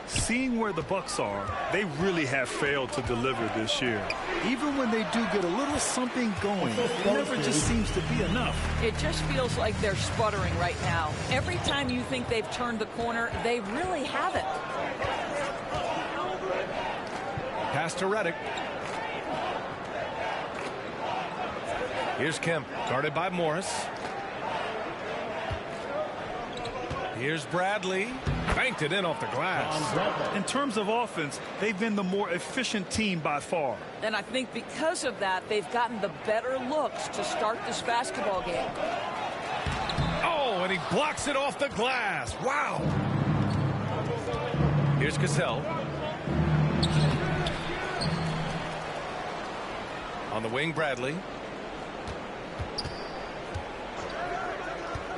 Seeing where the Bucks are, they really have failed to deliver this year. Even when they do get a little something going, it never just seems to be enough. It just feels like they're sputtering right now. Every time you think they've turned the corner, they really haven't. Pass to Redick. Here's Kemp, guarded by Morris. Here's Bradley. Banked it in off the glass. In terms of offense, they've been the more efficient team by far. And I think because of that, they've gotten the better looks to start this basketball game. Oh, and he blocks it off the glass. Wow. Here's Cassell. On the wing, Bradley.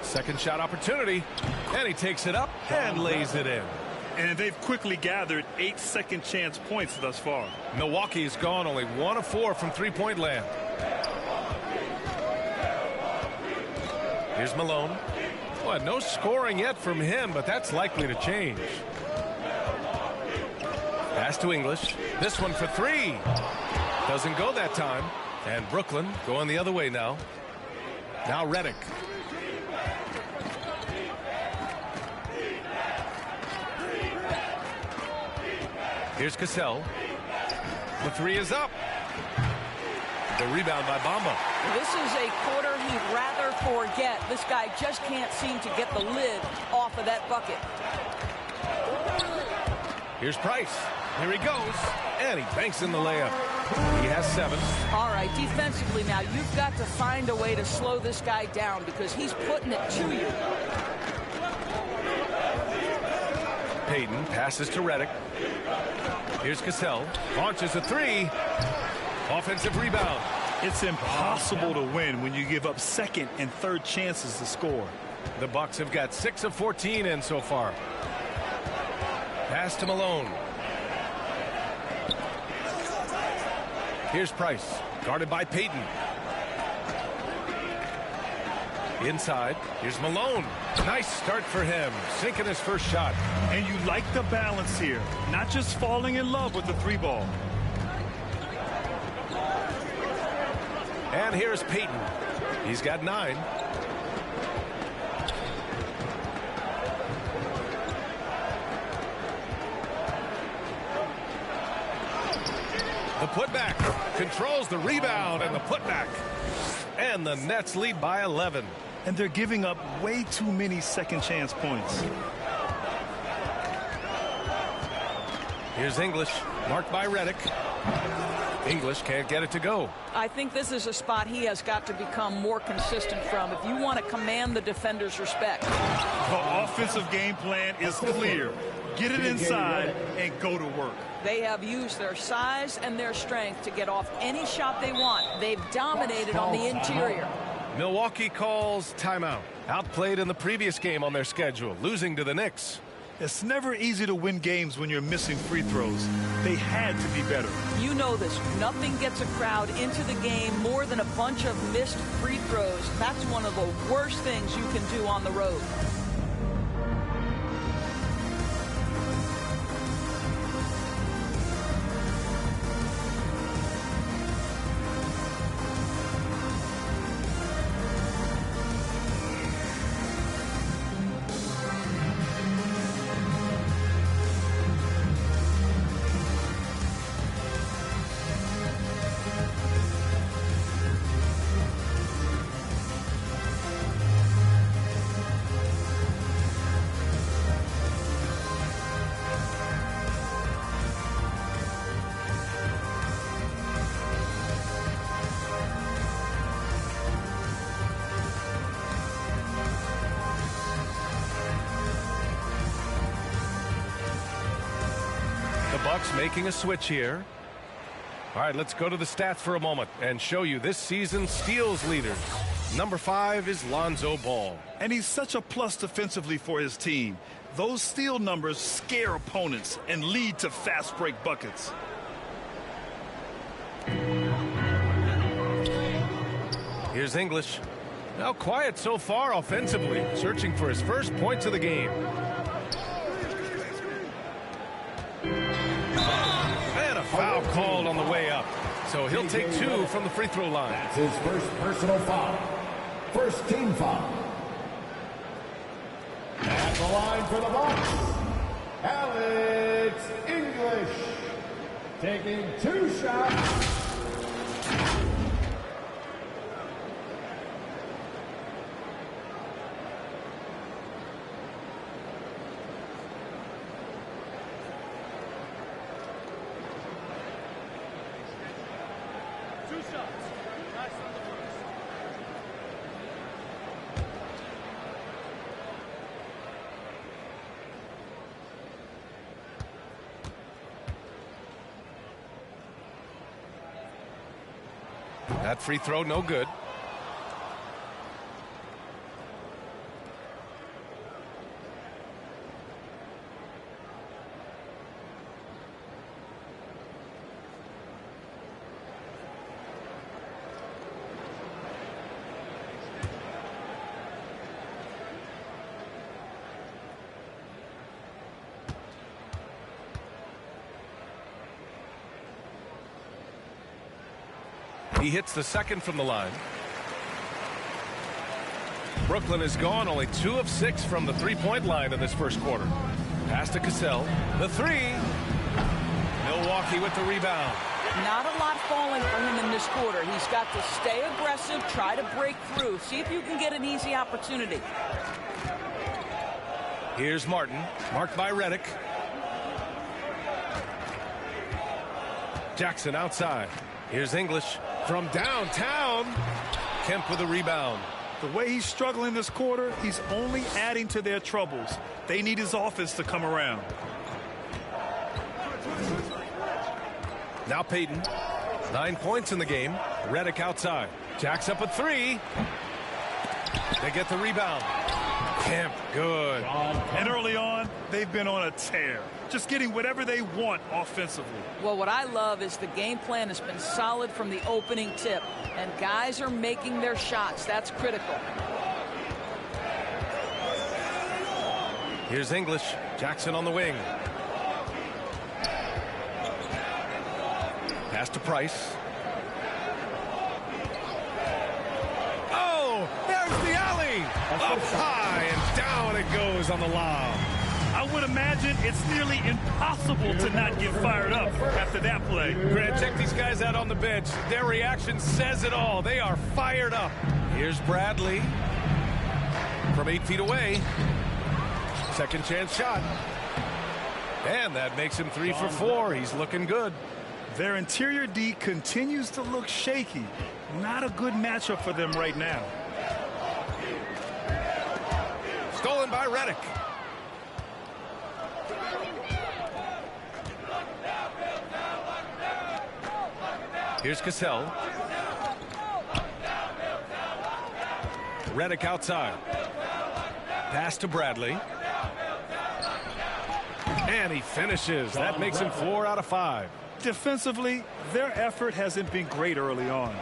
Second shot opportunity, and he takes it up and lays it in. And they've quickly gathered 8 second chance points thus far. Milwaukee's gone only 1 of 4 from three-point land. Here's Malone. Well, no scoring yet from him, but that's likely to change. Pass to English. This one for 3. Doesn't go that time. And Brooklyn going the other way now. Now Redick. Here's Cassell. The 3 is up. The rebound by Bamba. This is a quarter he'd rather forget. This guy just can't seem to get the lid off of that bucket. Here's Price. Here he goes. And he banks in the layup. He has 7. All right, defensively now, you've got to find a way to slow this guy down because he's putting it to you. Payton passes to Redick. Here's Cassell. Launches a 3. Offensive rebound. It's impossible to win when you give up second and third chances to score. The Bucks have got 6 of 14 in so far. Pass to Malone. Here's Price. Guarded by Payton. Inside. Here's Malone. Nice start for him. Sinking his first shot. And you like the balance here. Not just falling in love with the 3 ball. And here's Payton. He's got 9. The putback. Controls the rebound and the putback. And the Nets lead by 11. And they're giving up way too many second chance points. Here's English. Marked by Redick. English can't get it to go. I think this is a spot he has got to become more consistent from if you want to command the defender's respect. The offensive game plan is clear. Get it inside and go to work. They have used their size and their strength to get off any shot they want. They've dominated on the interior. Milwaukee calls timeout. Outplayed in the previous game on their schedule, losing to the Knicks. It's never easy to win games when you're missing free throws. They had to be better. You know this. Nothing gets a crowd into the game more than a bunch of missed free throws. That's one of the worst things you can do on the road. Bucks making a switch here. All right, let's go to the stats for a moment and show you this season's steals leaders. Number 5 is Lonzo Ball. And he's such a plus defensively for his team. Those steal numbers scare opponents and lead to fast break buckets. Here's English. Now quiet so far offensively, searching for his first points of the game. So he'll take 2 from the free throw line. That's his first personal foul. First team foul. At the line for the Bucks, Alex English. Taking 2 shots. That free throw, no good. He hits the second from the line. Brooklyn is gone, only 2 of 6 from the three-point line in this first quarter. Pass to Cassell. The 3. Milwaukee with the rebound. Not a lot falling for him in this quarter. He's got to stay aggressive, try to break through. See if you can get an easy opportunity. Here's Martin, marked by Redick. Jackson outside. Here's English from downtown. Kemp with a rebound. The way he's struggling this quarter, he's only adding to their troubles. They need his offense to come around. Now Payton. 9 points in the game. Redick outside. Jacks up a 3. They get the rebound. Kemp, good. And early on, they've been on a tear. Just getting whatever they want offensively. Well, what I love is the game plan has been solid from the opening tip. And guys are making their shots. That's critical. Here's English. Jackson on the wing. Pass to Price. Oh, there's the alley. Up high and down it goes on the lob. I would imagine it's nearly impossible to not get fired up after that play. Grant, check these guys out on the bench. Their reaction says it all. They are fired up. Here's Bradley from 8 feet away. Second chance shot. And that makes him 3 for 4. He's looking good. Their interior D continues to look shaky. Not a good matchup for them right now. Stolen by Redick. Here's Cassell. Redick outside. Pass to Bradley. And he finishes. That makes him 4 out of 5. Defensively, their effort hasn't been great early on.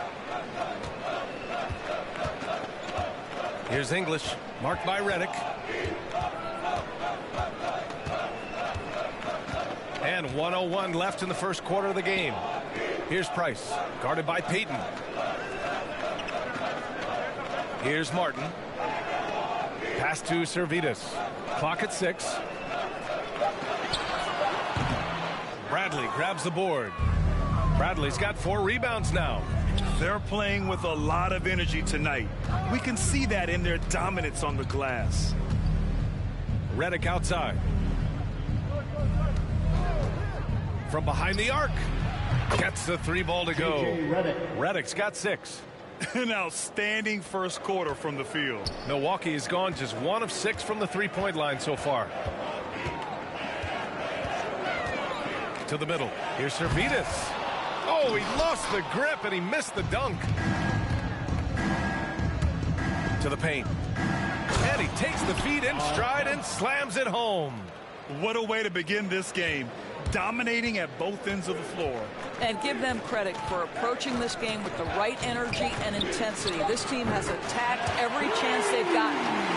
Here's English, marked by Redick. And 1:01 left in the first quarter of the game. Here's Price, guarded by Payton. Here's Martin. Pass to Servetus. Clock at 6. Bradley grabs the board. Bradley's got 4 rebounds now. They're playing with a lot of energy tonight. We can see that in their dominance on the glass. Redick outside. From behind the arc. Gets the 3 ball to go. Redick's got 6. An outstanding first quarter from the field. Milwaukee has gone just 1 of 6 from the 3-point line so far. To the middle. Here's Servetus. Oh, he lost the grip and he missed the dunk. To the paint. And he takes the feed in stride and slams it home. What a way to begin this game. Dominating at both ends of the floor. And give them credit for approaching this game with the right energy and intensity. This team has attacked every chance they've gotten.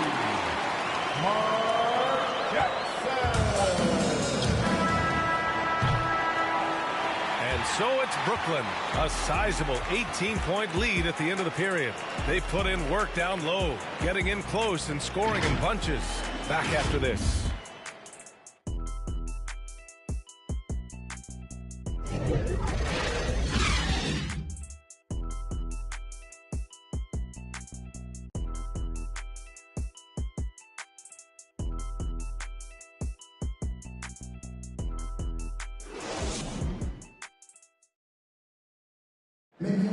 And so it's Brooklyn, a sizable 18-point lead at the end of the period. They put in work down low, getting in close and scoring in bunches. Back after this. And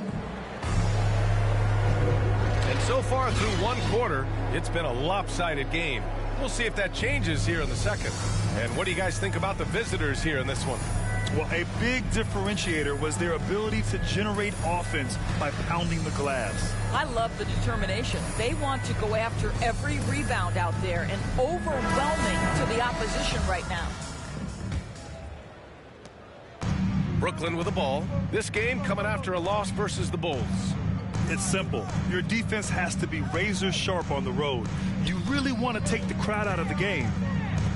so far through one quarter, it's been a lopsided game. We'll see if that changes here in the second. And what do you guys think about the visitors here in this one? Well, a big differentiator was their ability to generate offense by pounding the glass. I love the determination. They want to go after every rebound out there and overwhelming to the opposition right now. Brooklyn with the ball. This game coming after a loss versus the Bulls. It's simple. Your defense has to be razor sharp on the road. You really want to take the crowd out of the game.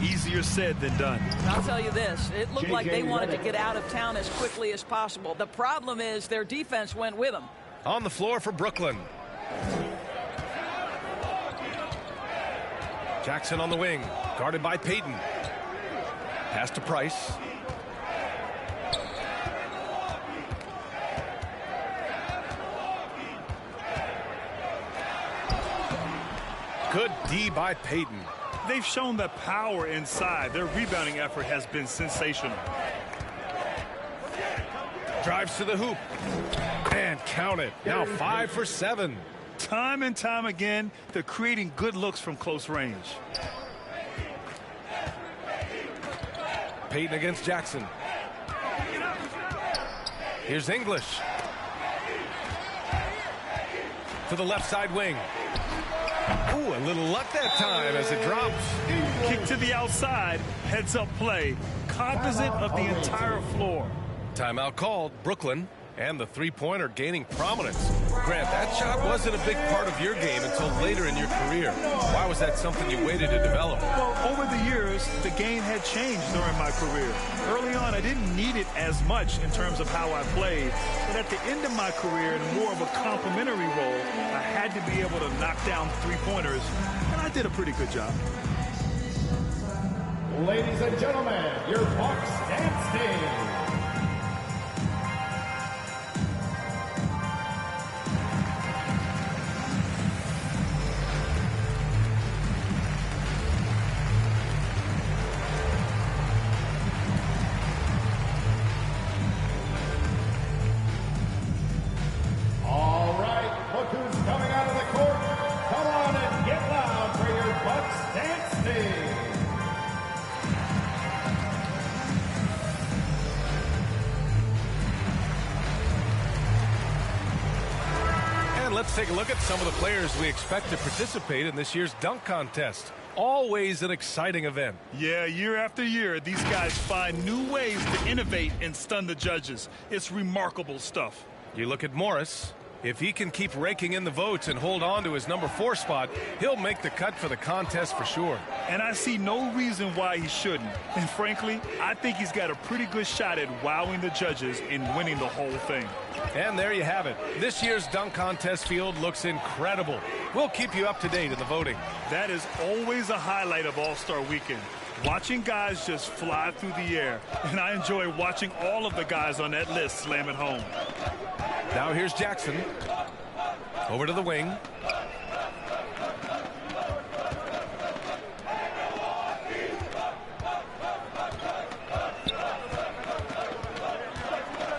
Easier said than done. I'll tell you this, it looked like they wanted to get out of town as quickly as possible. The problem is their defense went with them. On the floor for Brooklyn. Jackson on the wing, guarded by Payton. Pass to Price. Good D by Payton. They've shown the power inside. Their rebounding effort has been sensational. Drives to the hoop. And count it. Now 5 for 7. Time and time again, they're creating good looks from close range. Payton against Jackson. Here's English. To the left side wing. Ooh, a little luck that time as it drops. Kick to the outside, heads up play, cognizant of the entire floor. Timeout called. Brooklyn and the three-pointer gaining prominence. Grant, that shot wasn't a big part of your game until later in your career. Why was that something you waited to develop? Well, over the years, the game had changed during my career. Early on, I didn't need it as much in terms of how I played. But at the end of my career, in more of a complimentary role, I had to be able to knock down three-pointers, and I did a pretty good job. Ladies and gentlemen, your Bucks dance team. Let's take a look at some of the players we expect to participate in this year's dunk contest. Always an exciting event. Yeah, year after year, these guys find new ways to innovate and stun the judges. It's remarkable stuff. You look at Morris. If he can keep raking in the votes and hold on to his number 4 spot, he'll make the cut for the contest for sure. And I see no reason why he shouldn't. And frankly, I think he's got a pretty good shot at wowing the judges and winning the whole thing. And there you have it. This year's dunk contest field looks incredible. We'll keep you up to date in the voting. That is always a highlight of All-Star Weekend. Watching guys just fly through the air. And I enjoy watching all of the guys on that list slam it home. Now here's Jackson. Over to the wing.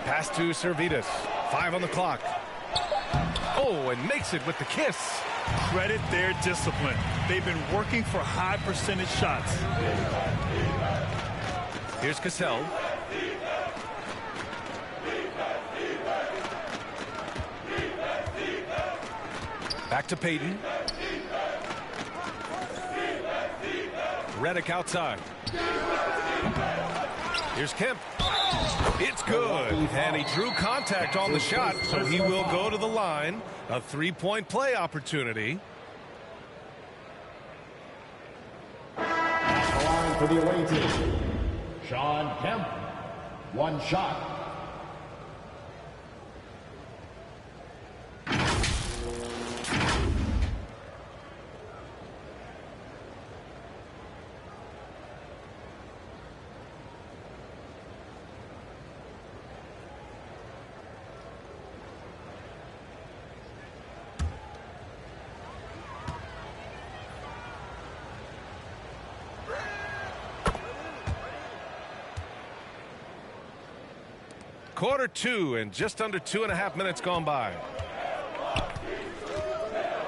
Pass to Servetus. 5 on the clock. Oh, and makes it with the kiss. Credit their discipline. They've been working for high percentage shots. Here's Cassell. Back to Payton. Redick outside. Here's Kemp. It's good. And he drew contact on the shot, so he will go to the line. A three-point play opportunity. At the line for the away team, Sean Kemp. One shot. Quarter 2 and just under 2.5 minutes gone by.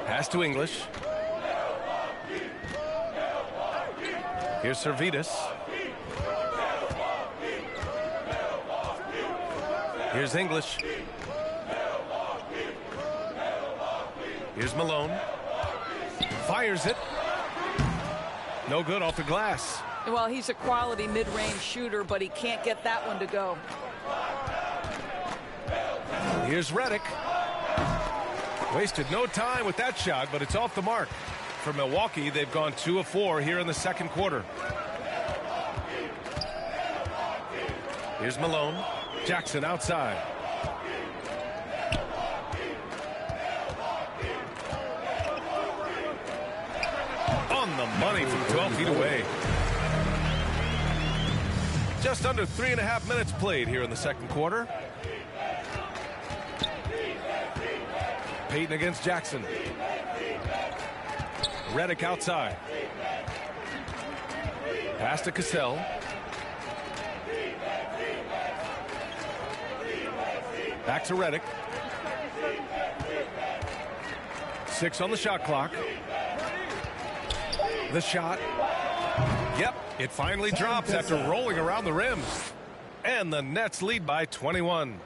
Pass to English. Here's Servetus. Here's English. Here's Malone. Fires it. No good off the glass. Well, he's a quality mid-range shooter, but he can't get that one to go. Here's Redick. Wasted no time with that shot, but it's off the mark. For Milwaukee, they've gone 2 of 4 here in the second quarter. Here's Malone. Jackson outside. On the money from 12 feet away. Just under 3.5 minutes played here in the second quarter. Payton against Jackson. Redick outside. Pass to Cassell. Back to Redick. 6 on the shot clock. The shot. Yep, it finally drops after rolling around the rim. And the Nets lead by 21.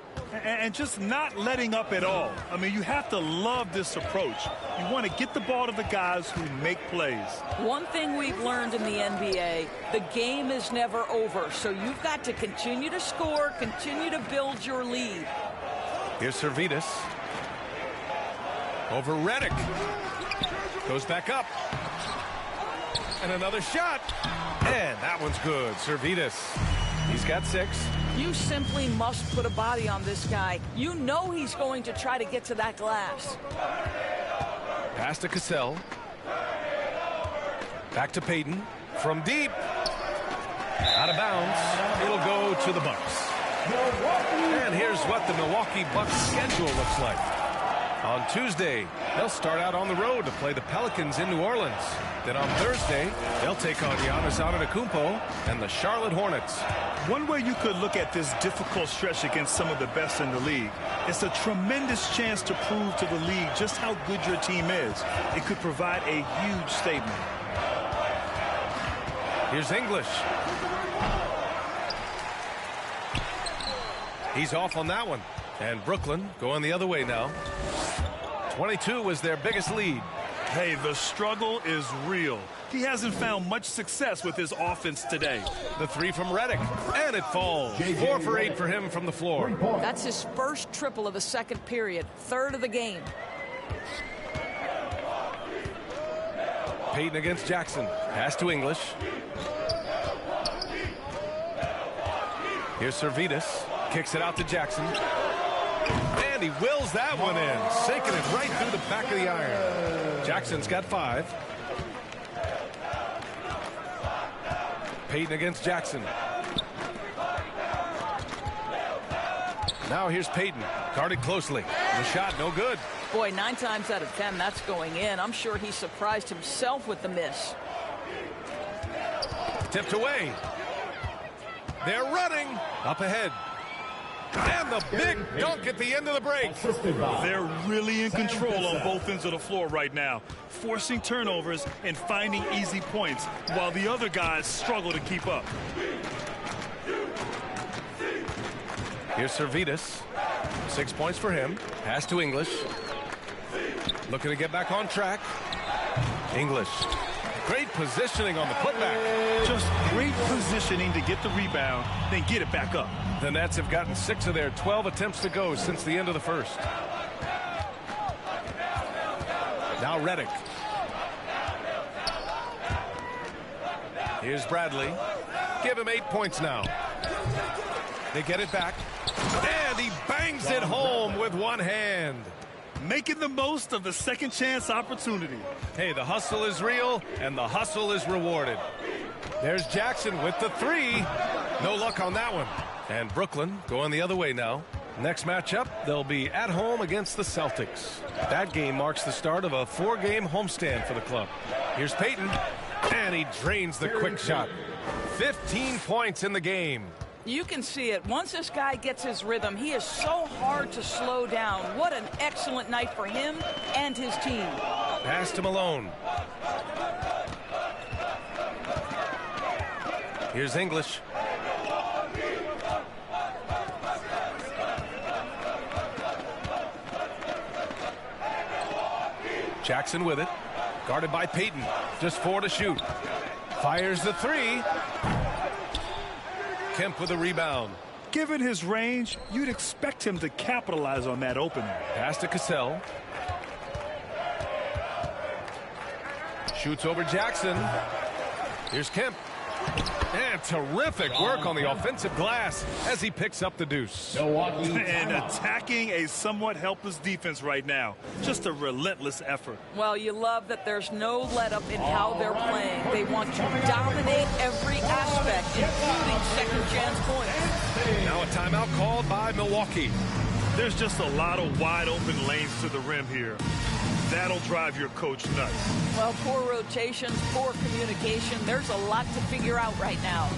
And just not letting up at all. I mean, you have to love this approach. You want to get the ball to the guys who make plays. One thing we've learned in the NBA, the game is never over. So you've got to continue to score, continue to build your lead. Here's Servetus. Over Redick. Goes back up. And another shot. And that one's good. Servetus. He's got 6. You simply must put a body on this guy. You know he's going to try to get to that glass. Pass to Cassell. Back to Payton. From deep. Out of bounds. It'll go to the Bucks. And here's what the Milwaukee Bucks schedule looks like. On Tuesday, they'll start out on the road to play the Pelicans in New Orleans. Then on Thursday, they'll take on Giannis Antetokounmpo and the Charlotte Hornets. One way you could look at this difficult stretch against some of the best in the league, it's a tremendous chance to prove to the league just how good your team is. It could provide a huge statement. Here's English. He's off on that one. And Brooklyn going the other way now. 22 was their biggest lead. Hey, the struggle is real. He hasn't found much success with his offense today. The 3 from Redick, and it falls. 4 for 8 for him from the floor. That's his first triple of the second period, 3rd of the game. Payton against Jackson. Pass to English. Here's Servetus. Kicks it out to Jackson. And he wills that one in, sinking it right through the back of the iron. Jackson's got 5. Payton against Jackson. Now here's Payton, guarded closely. The shot no good. Boy, 9 times out of 10, that's going in. I'm sure he surprised himself with the miss. Tipped away. They're running up ahead. And the big dunk at the end of the break. They're really in control on both ends of the floor right now, forcing turnovers and finding easy points while the other guys struggle to keep up. Here's Servetus. 6 points for him. Pass to English. Looking to get back on track. English. Great positioning on the putback. Just great positioning to get the rebound, then get it back up. The Nets have gotten 6 of their 12 attempts to go since the end of the first. Now Redick. Here's Bradley. Give him 8 points now. They get it back. And he bangs it home with one hand. Making the most of the second chance opportunity. Hey, the hustle is real, and the hustle is rewarded. There's Jackson with the 3. No luck on that one. And Brooklyn going the other way now. Next matchup, they'll be at home against the Celtics. That game marks the start of a 4-game homestand for the club. Here's Payton, and he drains the quick shot. 15 points in the game. You can see it. Once this guy gets his rhythm, he is so hard to slow down. What an excellent night for him and his team. Pass to Malone. Here's English. Jackson with it. Guarded by Peyton. Just 4 to shoot. Fires the 3. Kemp with a rebound. Given his range, you'd expect him to capitalize on that opening. Pass to Cassell. Shoots over Jackson. Here's Kemp. And terrific work on the offensive glass as he picks up the deuce. And attacking a somewhat helpless defense right now. Just a relentless effort. Well, you love that there's no let-up in how they're playing. They want to dominate every aspect, including second-chance points. Now a timeout called by Milwaukee. There's just a lot of wide-open lanes to the rim here. That'll drive your coach nuts. Well, poor rotations, poor communication. There's a lot to figure out right now.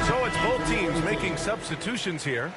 So it's both teams making substitutions here.